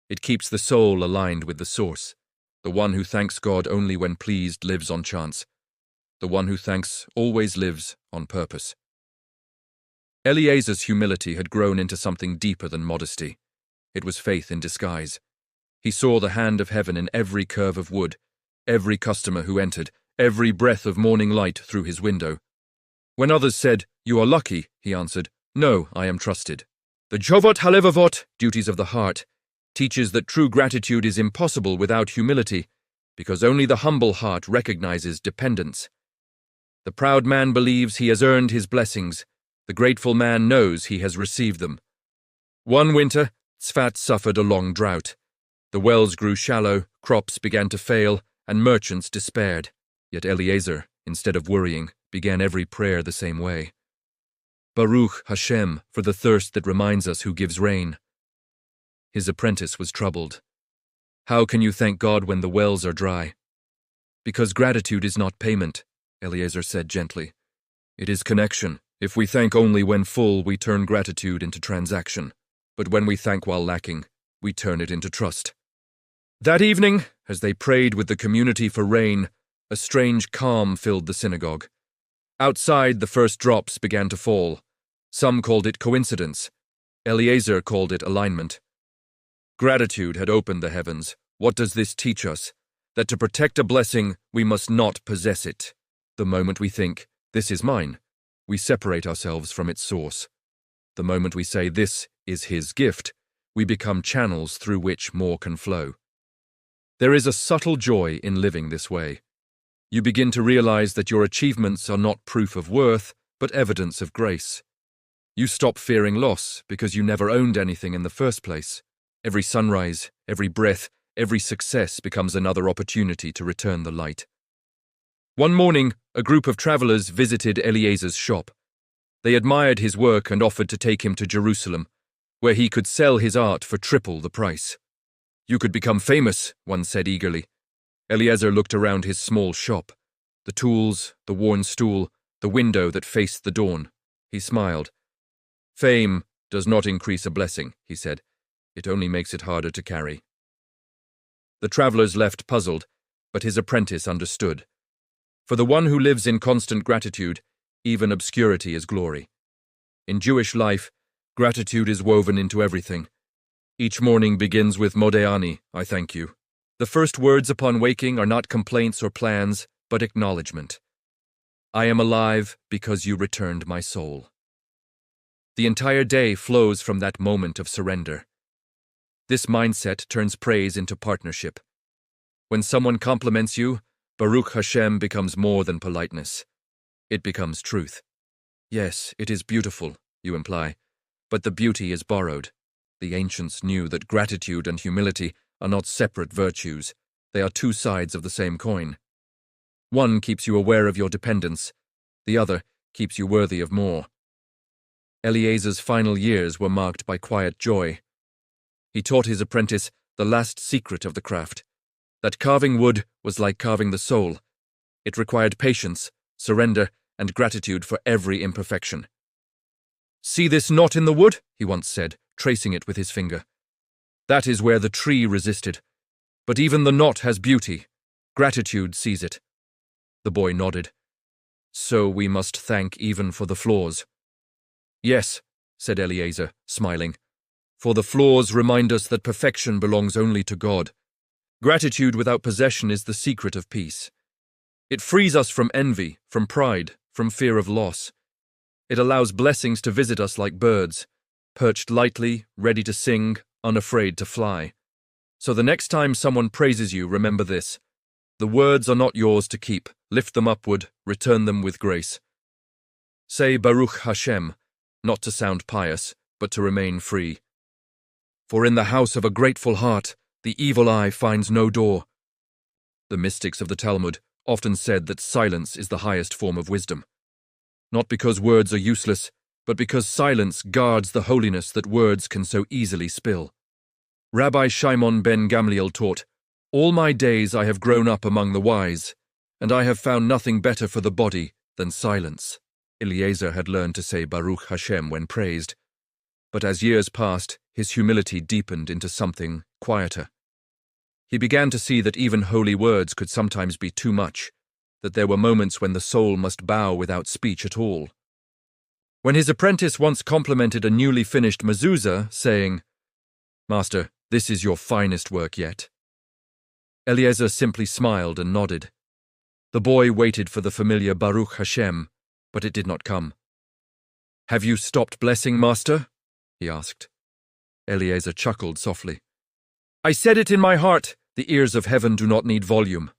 It keeps the soul aligned with the source. The one who thanks God only when pleased lives on chance. The one who thanks always lives on purpose. Eliezer's humility had grown into something deeper than modesty. It was faith in disguise. He saw the hand of heaven in every curve of wood, every customer who entered, every breath of morning light through his window. When others said, "You are lucky," he answered, "No, I am trusted." The Jovot Halevavot, duties of the heart, teaches that true gratitude is impossible without humility, because only the humble heart recognizes dependence. The proud man believes he has earned his blessings. The grateful man knows he has received them. One winter, Tzfat suffered a long drought. The wells grew shallow, crops began to fail, and merchants despaired. Yet Eliezer, instead of worrying, began every prayer the same way. Baruch Hashem, for the thirst that reminds us who gives rain. His apprentice was troubled. "How can you thank God when the wells are dry?" Because gratitude is not payment, Eliezer said gently. It is connection. If we thank only when full, we turn gratitude into transaction. But when we thank while lacking, we turn it into trust. That evening, as they prayed with the community for rain, a strange calm filled the synagogue. Outside, the first drops began to fall. Some called it coincidence. Eliezer called it alignment. Gratitude had opened the heavens. What does this teach us? That to protect a blessing, we must not possess it. The moment we think, this is mine, we separate ourselves from its source. The moment we say, this is his gift, we become channels through which more can flow. There is a subtle joy in living this way. You begin to realize that your achievements are not proof of worth, but evidence of grace. You stop fearing loss because you never owned anything in the first place. Every sunrise, every breath, every success becomes another opportunity to return the light. One morning, a group of travelers visited Eliezer's shop. They admired his work and offered to take him to Jerusalem, where he could sell his art for triple the price. You could become famous, one said eagerly. Eliezer looked around his small shop. The tools, the worn stool, the window that faced the dawn. He smiled. Fame does not increase a blessing, he said. It only makes it harder to carry. The travelers left puzzled, but his apprentice understood. For the one who lives in constant gratitude, even obscurity is glory. In Jewish life, gratitude is woven into everything. Each morning begins with Modeani, I thank you. The first words upon waking are not complaints or plans, but acknowledgement. I am alive because you returned my soul. The entire day flows from that moment of surrender. This mindset turns praise into partnership. When someone compliments you, Baruch Hashem becomes more than politeness. It becomes truth. Yes, it is beautiful, you imply, but the beauty is borrowed. The ancients knew that gratitude and humility are not separate virtues. They are two sides of the same coin. One keeps you aware of your dependence. The other keeps you worthy of more. Eliezer's final years were marked by quiet joy. He taught his apprentice the last secret of the craft, that carving wood was like carving the soul. It required patience, surrender, and gratitude for every imperfection. See this knot in the wood, he once said, tracing it with his finger. That is where the tree resisted. But even the knot has beauty. Gratitude sees it. The boy nodded. So we must thank even for the flaws. Yes, said Eliezer, smiling. For the flaws remind us that perfection belongs only to God. Gratitude without possession is the secret of peace. It frees us from envy, from pride, from fear of loss. It allows blessings to visit us like birds, perched lightly, ready to sing, unafraid to fly. So the next time someone praises you, remember this. The words are not yours to keep. Lift them upward, return them with grace. Say Baruch Hashem, not to sound pious, but to remain free. For in the house of a grateful heart, the evil eye finds no door. The mystics of the Talmud often said that silence is the highest form of wisdom. Not because words are useless, but because silence guards the holiness that words can so easily spill. Rabbi Shimon ben Gamliel taught, All my days I have grown up among the wise, and I have found nothing better for the body than silence. Eliezer had learned to say Baruch Hashem when praised, but as years passed, his humility deepened into something quieter. He began to see that even holy words could sometimes be too much, that there were moments when the soul must bow without speech at all. When his apprentice once complimented a newly finished mezuzah, saying, Master, this is your finest work yet. Eliezer simply smiled and nodded. The boy waited for the familiar Baruch Hashem, but it did not come. Have you stopped blessing, Master? He asked. Eliezer chuckled softly. I said it in my heart. The ears of heaven do not need volume.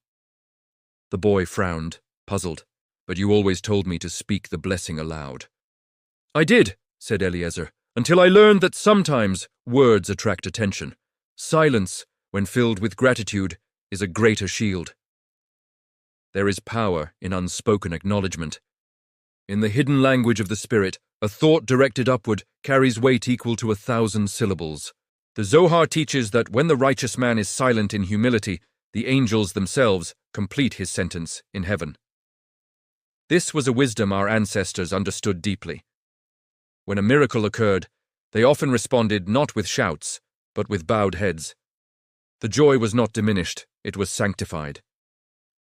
The boy frowned, puzzled. But you always told me to speak the blessing aloud. I did, said Eliezer, until I learned that sometimes words attract attention. Silence, when filled with gratitude, is a greater shield. There is power in unspoken acknowledgement. In the hidden language of the spirit, a thought directed upward carries weight equal to 1,000 syllables. The Zohar teaches that when the righteous man is silent in humility, The angels themselves complete his sentence in heaven. This was a wisdom our ancestors understood deeply. When a miracle occurred, they often responded not with shouts, but with bowed heads. The joy was not diminished, it was sanctified.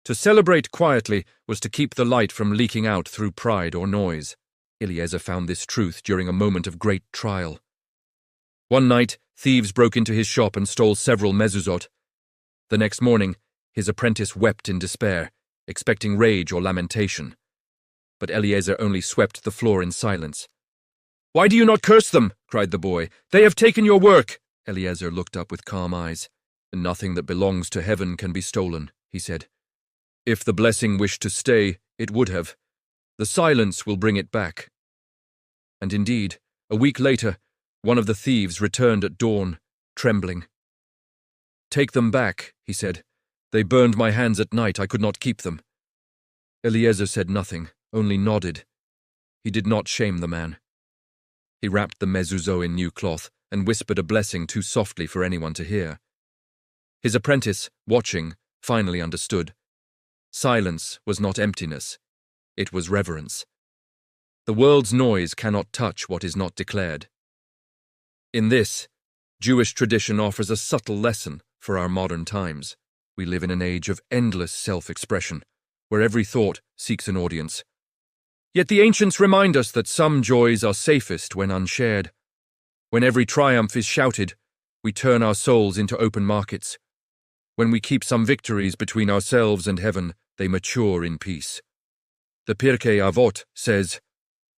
To celebrate quietly was to keep the light from leaking out through pride or noise. Eliezer found this truth during a moment of great trial. One night, thieves broke into his shop and stole several mezuzot. The next morning, his apprentice wept in despair, expecting rage or lamentation. But Eliezer only swept the floor in silence. "Why do you not curse them?" cried the boy. "They have taken your work." Eliezer looked up with calm eyes. "Nothing that belongs to heaven can be stolen," he said. "If the blessing wished to stay, it would have. The silence will bring it back." And indeed, a week later, one of the thieves returned at dawn, trembling. "Take them back," he said. "They burned my hands at night. I could not keep them." Eliezer said nothing, only nodded. He did not shame the man. He wrapped the mezuzot in new cloth and whispered a blessing too softly for anyone to hear. His apprentice, watching, finally understood. Silence was not emptiness. It was reverence. The world's noise cannot touch what is not declared. In this, Jewish tradition offers a subtle lesson for our modern times. We live in an age of endless self-expression, where every thought seeks an audience. Yet the ancients remind us that some joys are safest when unshared. When every triumph is shouted, we turn our souls into open markets. When we keep some victories between ourselves and heaven, they mature in peace. The Pirkei Avot says,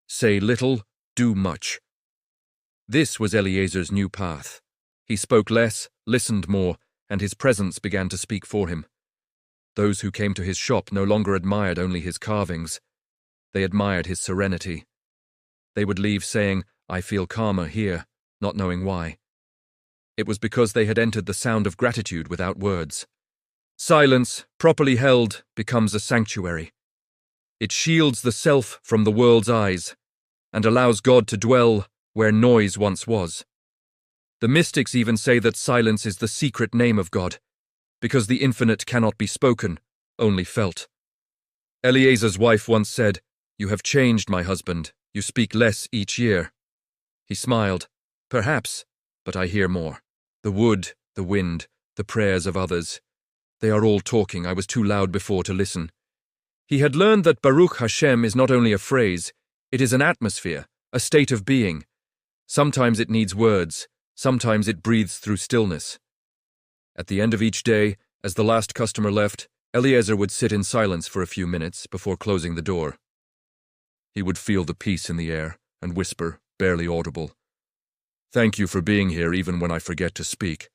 "Say little, do much." This was Eliezer's new path. He spoke less, listened more, and his presence began to speak for him. Those who came to his shop no longer admired only his carvings. They admired his serenity. They would leave saying, "I feel calmer here," not knowing why. It was because they had entered the sound of gratitude without words. Silence, properly held, becomes a sanctuary. It shields the self from the world's eyes and allows God to dwell where noise once was. The mystics even say that silence is the secret name of God, because the infinite cannot be spoken, only felt. Eliezer's wife once said, "You have changed, my husband. You speak less each year." He smiled. "Perhaps, but I hear more. The wood, the wind, the prayers of others. They are all talking. I was too loud before to listen." He had learned that Baruch Hashem is not only a phrase, it is an atmosphere, a state of being. Sometimes it needs words, sometimes it breathes through stillness. At the end of each day, as the last customer left, Eliezer would sit in silence for a few minutes before closing the door. He would feel the peace in the air and whisper, barely audible, "Thank you for being here even when I forget to speak."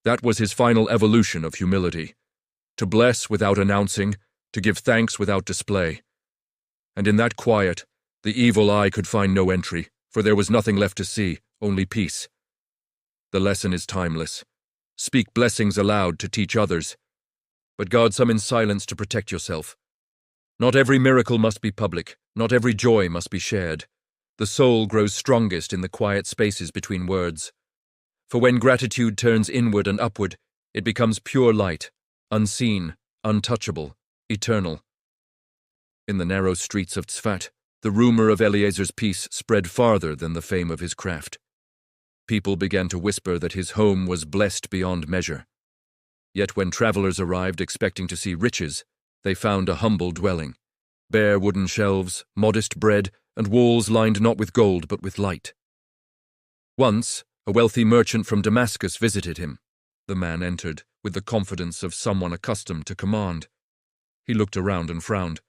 That was his final evolution of humility, to bless without announcing, to give thanks without display. And in that quiet, the evil eye could find no entry, for there was nothing left to see, only peace. The lesson is timeless. Speak blessings aloud to teach others, but guard some in silence to protect yourself. Not every miracle must be public, not every joy must be shared. The soul grows strongest in the quiet spaces between words. For when gratitude turns inward and upward, it becomes pure light, unseen, untouchable, eternal. In the narrow streets of Tzfat, the rumor of Eliezer's peace spread farther than the fame of his craft. People began to whisper that his home was blessed beyond measure. Yet when travelers arrived expecting to see riches, they found a humble dwelling. Bare wooden shelves, modest bread, and walls lined not with gold but with light. Once, a wealthy merchant from Damascus visited him. The man entered with the confidence of someone accustomed to command. He looked around and frowned.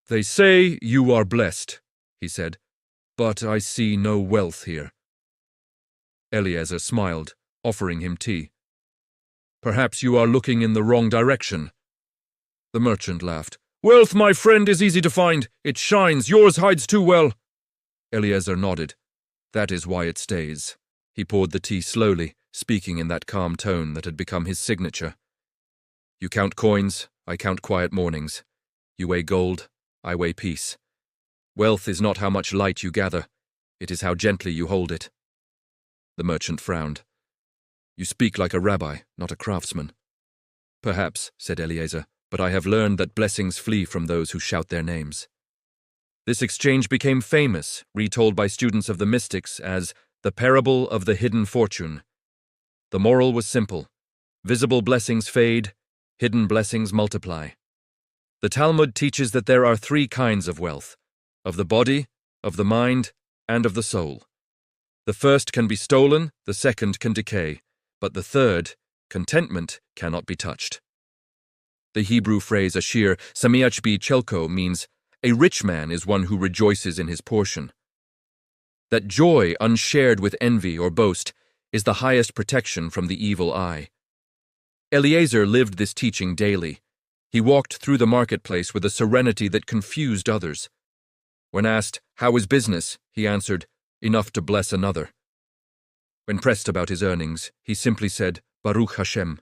"They say you are blessed," he said, "but I see no wealth here." Eliezer smiled, offering him tea. "Perhaps you are looking in the wrong direction." The merchant laughed. "Wealth, my friend, is easy to find. It shines. Yours hides too well." Eliezer nodded. "That is why it stays." He poured the tea slowly, speaking in that calm tone that had become his signature. "You count coins, I count quiet mornings. You weigh gold, I weigh peace. Wealth is not how much light you gather, it is how gently you hold it." The merchant frowned. "You speak like a rabbi, not a craftsman." Perhaps, said Eliezer, but I have learned that blessings flee from those who shout their names. This exchange became famous, retold by students of the mystics as the parable of the hidden fortune. The moral was simple. Visible blessings fade, hidden blessings multiply. The Talmud teaches that there are three kinds of wealth: of the body, of the mind, and of the soul. The first can be stolen, the second can decay, but the third, contentment, cannot be touched. The Hebrew phrase Ashir Samiach bi Chelko means a rich man is one who rejoices in his portion. That joy unshared with envy or boast is the highest protection from the evil eye. Eliezer lived this teaching daily. He walked through the marketplace with a serenity that confused others. When asked, "How is business?" he answered, "Enough to bless another." When pressed about his earnings, he simply said, "Baruch Hashem."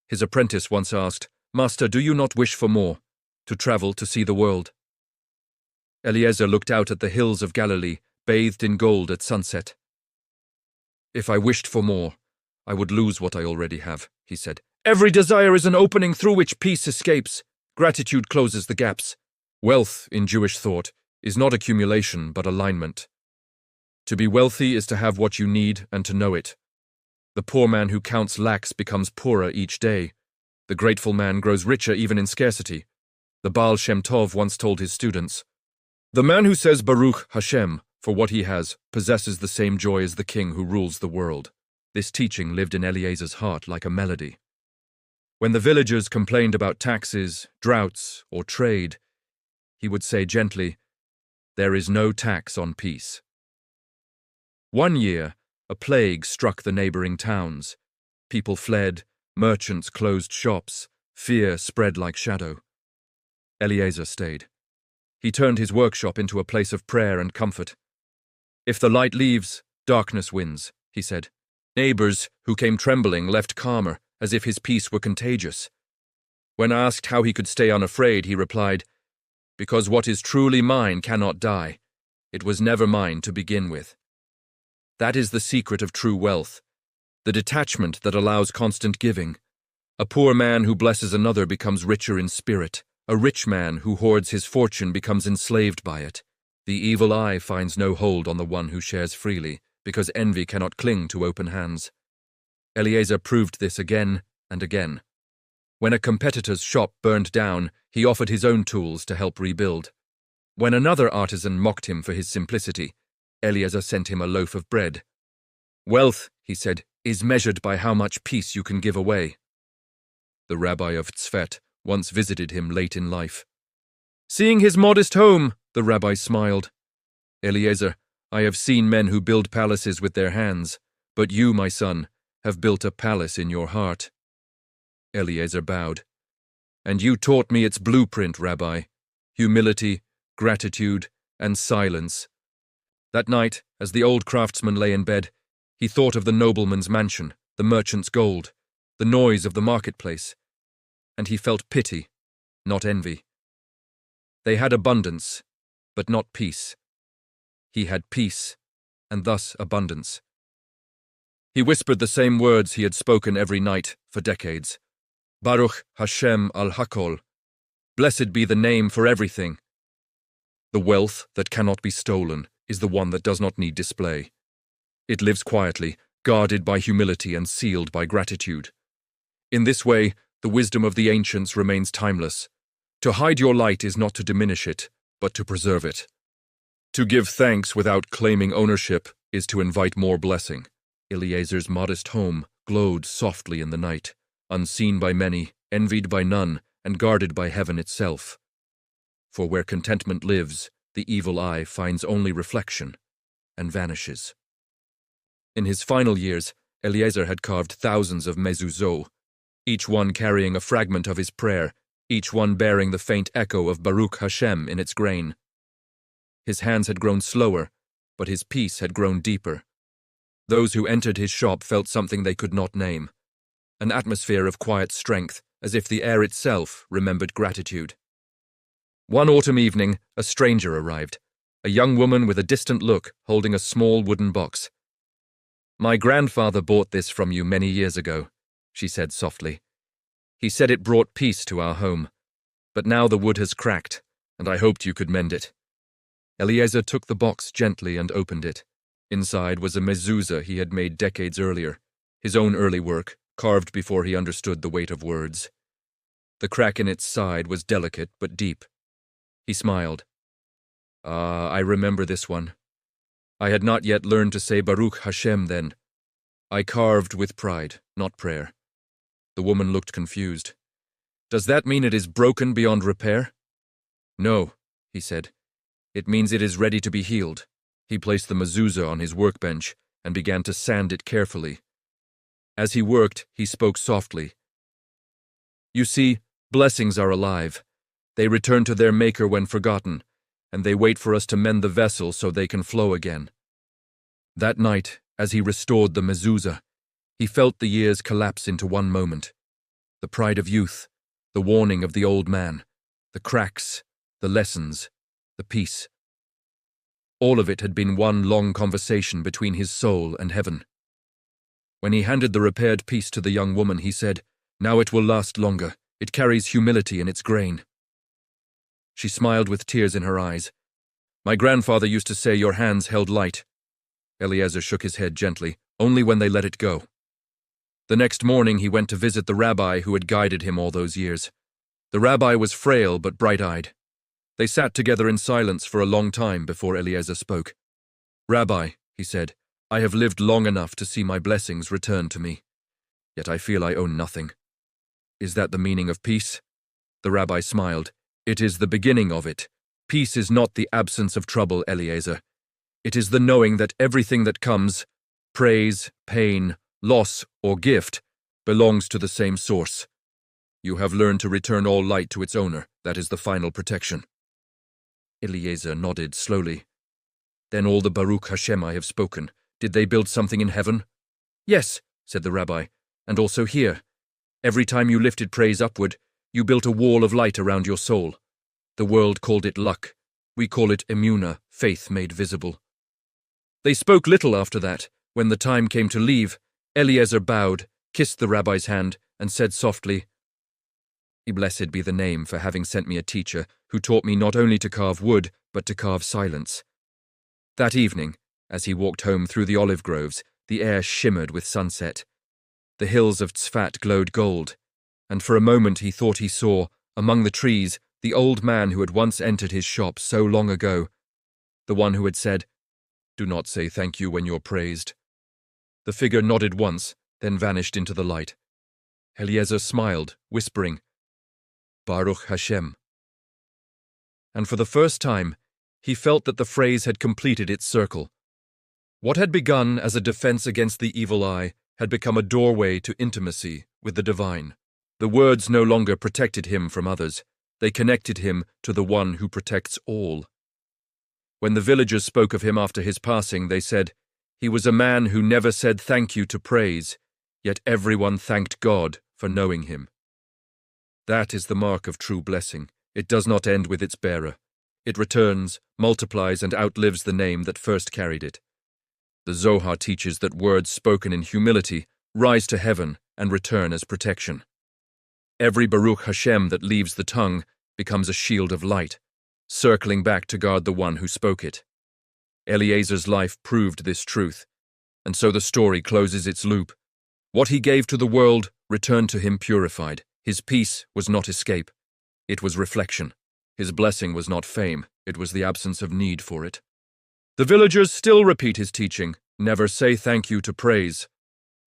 His apprentice once asked, "Master, do you not wish for more, to travel to see the world?" Eliezer looked out at the hills of Galilee, bathed in gold at sunset. "If I wished for more, I would lose what I already have," he said. "Every desire is an opening through which peace escapes. Gratitude closes the gaps." Wealth, in Jewish thought, is not accumulation but alignment. To be wealthy is to have what you need and to know it. The poor man who counts lacks becomes poorer each day. The grateful man grows richer even in scarcity. The Baal Shem Tov once told his students, "The man who says Baruch Hashem for what he has possesses the same joy as the king who rules the world." This teaching lived in Eliezer's heart like a melody. When the villagers complained about taxes, droughts, or trade, he would say gently, "There is no tax on peace." One year, a plague struck the neighboring towns. People fled, merchants closed shops, fear spread like shadow. Eliezer stayed. He turned his workshop into a place of prayer and comfort. "If the light leaves, darkness wins," he said. Neighbors who came trembling left calmer, as if his peace were contagious. When asked how he could stay unafraid, he replied, "Because what is truly mine cannot die. It was never mine to begin with." That is the secret of true wealth, the detachment that allows constant giving. A poor man who blesses another becomes richer in spirit. A rich man who hoards his fortune becomes enslaved by it. The evil eye finds no hold on the one who shares freely, because envy cannot cling to open hands. Eliezer proved this again and again. When a competitor's shop burned down, he offered his own tools to help rebuild. When another artisan mocked him for his simplicity, Eliezer sent him a loaf of bread. "Wealth," he said, "is measured by how much peace you can give away." The rabbi of Tzfet once visited him late in life. Seeing his modest home, the rabbi smiled. "Eliezer, I have seen men who build palaces with their hands, but you, my son, have built a palace in your heart." Eliezer bowed. "And you taught me its blueprint, Rabbi: humility, gratitude, and silence." That night, as the old craftsman lay in bed, he thought of the nobleman's mansion, the merchant's gold, the noise of the marketplace, and he felt pity, not envy. They had abundance, but not peace. He had peace, and thus abundance. He whispered the same words he had spoken every night for decades. Baruch Hashem al-Hakol. Blessed be the name for everything. The wealth that cannot be stolen is the one that does not need display. It lives quietly, guarded by humility and sealed by gratitude. In this way, the wisdom of the ancients remains timeless. To hide your light is not to diminish it, but to preserve it. To give thanks without claiming ownership is to invite more blessing. Eliezer's modest home glowed softly in the night, unseen by many, envied by none, and guarded by heaven itself. For where contentment lives, the evil eye finds only reflection and vanishes. In his final years, Eliezer had carved thousands of mezuzot, each one carrying a fragment of his prayer, each one bearing the faint echo of Baruch Hashem in its grain. His hands had grown slower, but his peace had grown deeper. Those who entered his shop felt something they could not name, an atmosphere of quiet strength, as if the air itself remembered gratitude. One autumn evening, a stranger arrived, a young woman with a distant look holding a small wooden box. "My grandfather bought this from you many years ago," she said softly. He said it brought peace to our home. But now the wood has cracked, and I hoped you could mend it. Eliezer took the box gently and opened it. Inside was a mezuzah he had made decades earlier, his own early work, carved before he understood the weight of words. The crack in its side was delicate but deep. He smiled. Ah, I remember this one. I had not yet learned to say Baruch Hashem then. I carved with pride, not prayer. The woman looked confused. Does that mean it is broken beyond repair? No, he said. It means it is ready to be healed. He placed the mezuzah on his workbench and began to sand it carefully. As he worked, he spoke softly. You see, blessings are alive. They return to their maker when forgotten, and they wait for us to mend the vessel so they can flow again. That night, as he restored the mezuzah, he felt the years collapse into one moment. The pride of youth, the warning of the old man, the cracks, the lessons, the peace. All of it had been one long conversation between his soul and heaven. When he handed the repaired piece to the young woman, he said, Now it will last longer. It carries humility in its grain. She smiled with tears in her eyes. My grandfather used to say your hands held light. Eliezer shook his head gently, only when they let it go. The next morning he went to visit the rabbi who had guided him all those years. The rabbi was frail but bright-eyed. They sat together in silence for a long time before Eliezer spoke. Rabbi, he said, I have lived long enough to see my blessings return to me. Yet I feel I own nothing. Is that the meaning of peace? The rabbi smiled. It is the beginning of it. Peace is not the absence of trouble, Eliezer. It is the knowing that everything that comes, praise, pain, loss, or gift, belongs to the same source. You have learned to return all light to its owner. That is the final protection. Eliezer nodded slowly. Then all the Baruch Hashem I have spoken, did they build something in heaven? Yes, said the rabbi, and also here. Every time you lifted praise upward, you built a wall of light around your soul. The world called it luck. We call it emuna, faith made visible. They spoke little after that. When the time came to leave, Eliezer bowed, kissed the rabbi's hand, and said softly, Blessed be the name for having sent me a teacher who taught me not only to carve wood, but to carve silence. That evening, as he walked home through the olive groves, the air shimmered with sunset. The hills of Tzfat glowed gold, and for a moment he thought he saw, among the trees, the old man who had once entered his shop so long ago, the one who had said, Do not say thank you when you're praised. The figure nodded once, then vanished into the light. Eliezer smiled, whispering, Baruch Hashem. And for the first time, he felt that the phrase had completed its circle. What had begun as a defense against the evil eye had become a doorway to intimacy with the divine. The words no longer protected him from others. They connected him to the one who protects all. When the villagers spoke of him after his passing, they said, He was a man who never said thank you to praise, yet everyone thanked God for knowing him. That is the mark of true blessing. It does not end with its bearer. It returns, multiplies, and outlives the name that first carried it. The Zohar teaches that words spoken in humility rise to heaven and return as protection. Every Baruch Hashem that leaves the tongue becomes a shield of light, circling back to guard the one who spoke it. Eliezer's life proved this truth, and so the story closes its loop. What he gave to the world returned to him purified. His peace was not escape. It was reflection. His blessing was not fame. It was the absence of need for it. The villagers still repeat his teaching. Never say thank you to praise.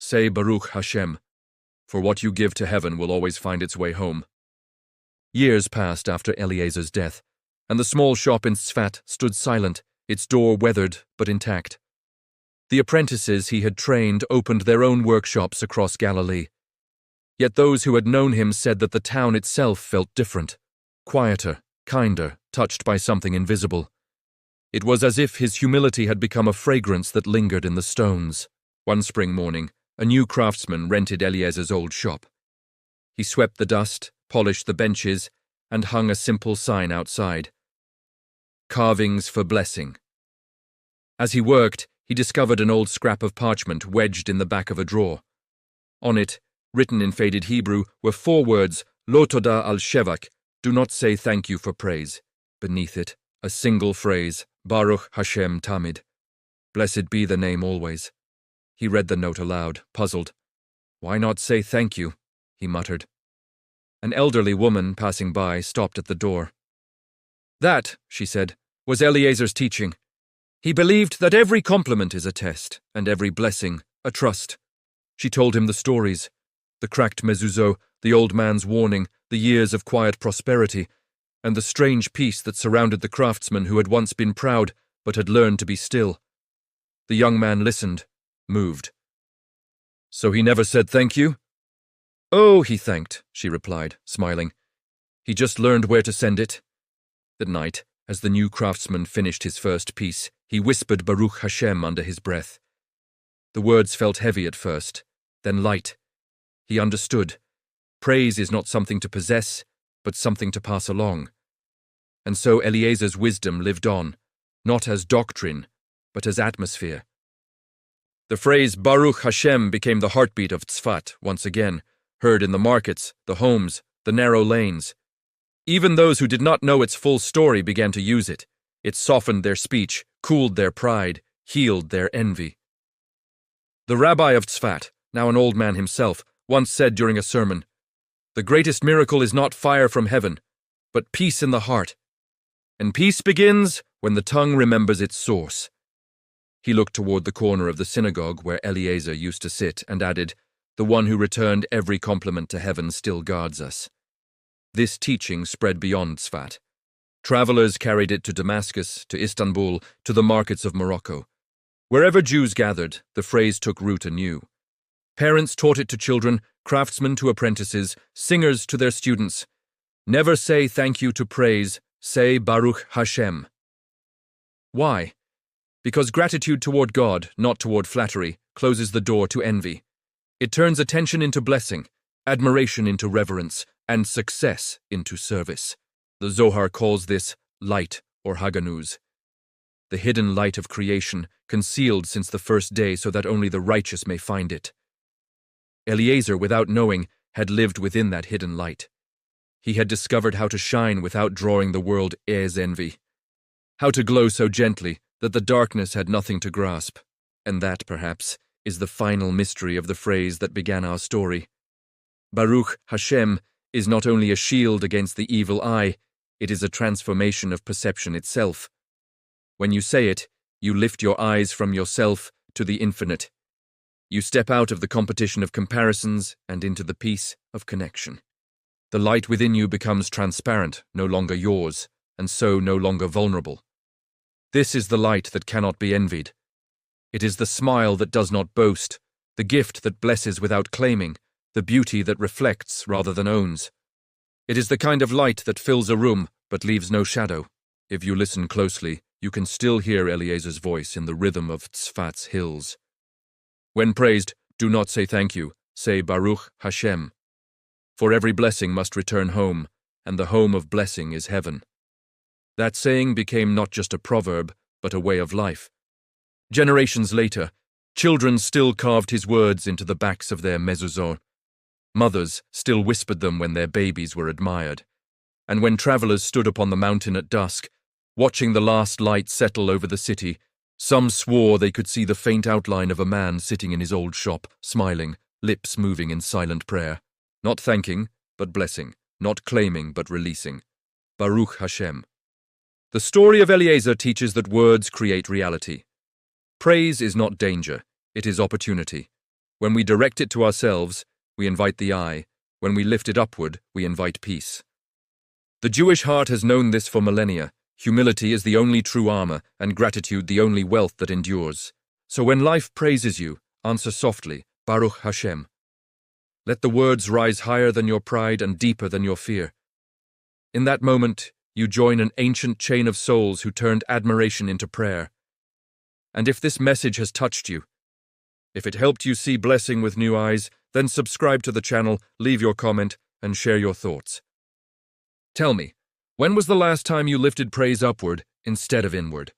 Say Baruch Hashem, for what you give to heaven will always find its way home. Years passed after Eliezer's death, and the small shop in Tzfat stood silent, its door weathered but intact. The apprentices he had trained opened their own workshops across Galilee. Yet those who had known him said that the town itself felt different, quieter, kinder, touched by something invisible. It was as if his humility had become a fragrance that lingered in the stones. One spring morning, a new craftsman rented Eliezer's old shop. He swept the dust, polished the benches, and hung a simple sign outside. Carvings for blessing. As he worked, he discovered an old scrap of parchment wedged in the back of a drawer. On it, written in faded Hebrew, were 4 words, Lo toda al shevak, do not say thank you for praise. Beneath it, a single phrase, Baruch Hashem tamid. Blessed be the name always. He read the note aloud, puzzled. Why not say thank you? He muttered. An elderly woman passing by stopped at the door. That, she said, was Eliezer's teaching. He believed that every compliment is a test, and every blessing a trust. She told him the stories, the cracked mezuzot, the old man's warning, the years of quiet prosperity, and the strange peace that surrounded the craftsman who had once been proud but had learned to be still. The young man listened, moved. So he never said thank you? Oh, he thanked, she replied, smiling. He just learned where to send it. That night, as the new craftsman finished his first piece, he whispered Baruch Hashem under his breath. The words felt heavy at first, then light. He understood. Praise is not something to possess, but something to pass along. And so Eliezer's wisdom lived on, not as doctrine, but as atmosphere. The phrase Baruch Hashem became the heartbeat of Tzfat once again, heard in the markets, the homes, the narrow lanes. Even those who did not know its full story began to use it. It softened their speech, cooled their pride, healed their envy. The rabbi of Tzfat, now an old man himself, once said during a sermon, "The greatest miracle is not fire from heaven, but peace in the heart. And peace begins when the tongue remembers its source." He looked toward the corner of the synagogue where Eliezer used to sit and added, "The one who returned every compliment to heaven still guards us." This teaching spread beyond Tzfat. Travelers carried it to Damascus, to Istanbul, to the markets of Morocco. Wherever Jews gathered, the phrase took root anew. Parents taught it to children, craftsmen to apprentices, singers to their students. Never say thank you to praise, say Baruch Hashem. Why? Because gratitude toward God, not toward flattery, closes the door to envy. It turns attention into blessing, admiration into reverence, and success into service. The Zohar calls this light or Haganuz. The hidden light of creation, concealed since the first day so that only the righteous may find it. Eliezer, without knowing, had lived within that hidden light. He had discovered how to shine without drawing the world as envy. How to glow so gently that the darkness had nothing to grasp. And that, perhaps, is the final mystery of the phrase that began our story. Baruch Hashem is not only a shield against the evil eye, it is a transformation of perception itself. When you say it, you lift your eyes from yourself to the infinite. You step out of the competition of comparisons and into the peace of connection. The light within you becomes transparent, no longer yours, and so no longer vulnerable. This is the light that cannot be envied. It is the smile that does not boast, the gift that blesses without claiming, the beauty that reflects rather than owns. It is the kind of light that fills a room but leaves no shadow. If you listen closely, you can still hear Eliezer's voice in the rhythm of Tzfat's hills. When praised, do not say thank you, say Baruch Hashem. For every blessing must return home, and the home of blessing is heaven. That saying became not just a proverb, but a way of life. Generations later, children still carved his words into the backs of their mezuzot. Mothers still whispered them when their babies were admired. And when travelers stood upon the mountain at dusk, watching the last light settle over the city, some swore they could see the faint outline of a man sitting in his old shop, smiling, lips moving in silent prayer. Not thanking, but blessing. Not claiming, but releasing. Baruch Hashem. The story of Eliezer teaches that words create reality. Praise is not danger, it is opportunity. When we direct it to ourselves, we invite the eye. When we lift it upward, we invite peace. The Jewish heart has known this for millennia. Humility is the only true armor, and gratitude the only wealth that endures. So when life praises you, answer softly, Baruch Hashem. Let the words rise higher than your pride and deeper than your fear. In that moment, you join an ancient chain of souls who turned admiration into prayer. And if this message has touched you, if it helped you see blessing with new eyes, then subscribe to the channel, leave your comment, and share your thoughts. Tell me, when was the last time you lifted praise upward instead of inward?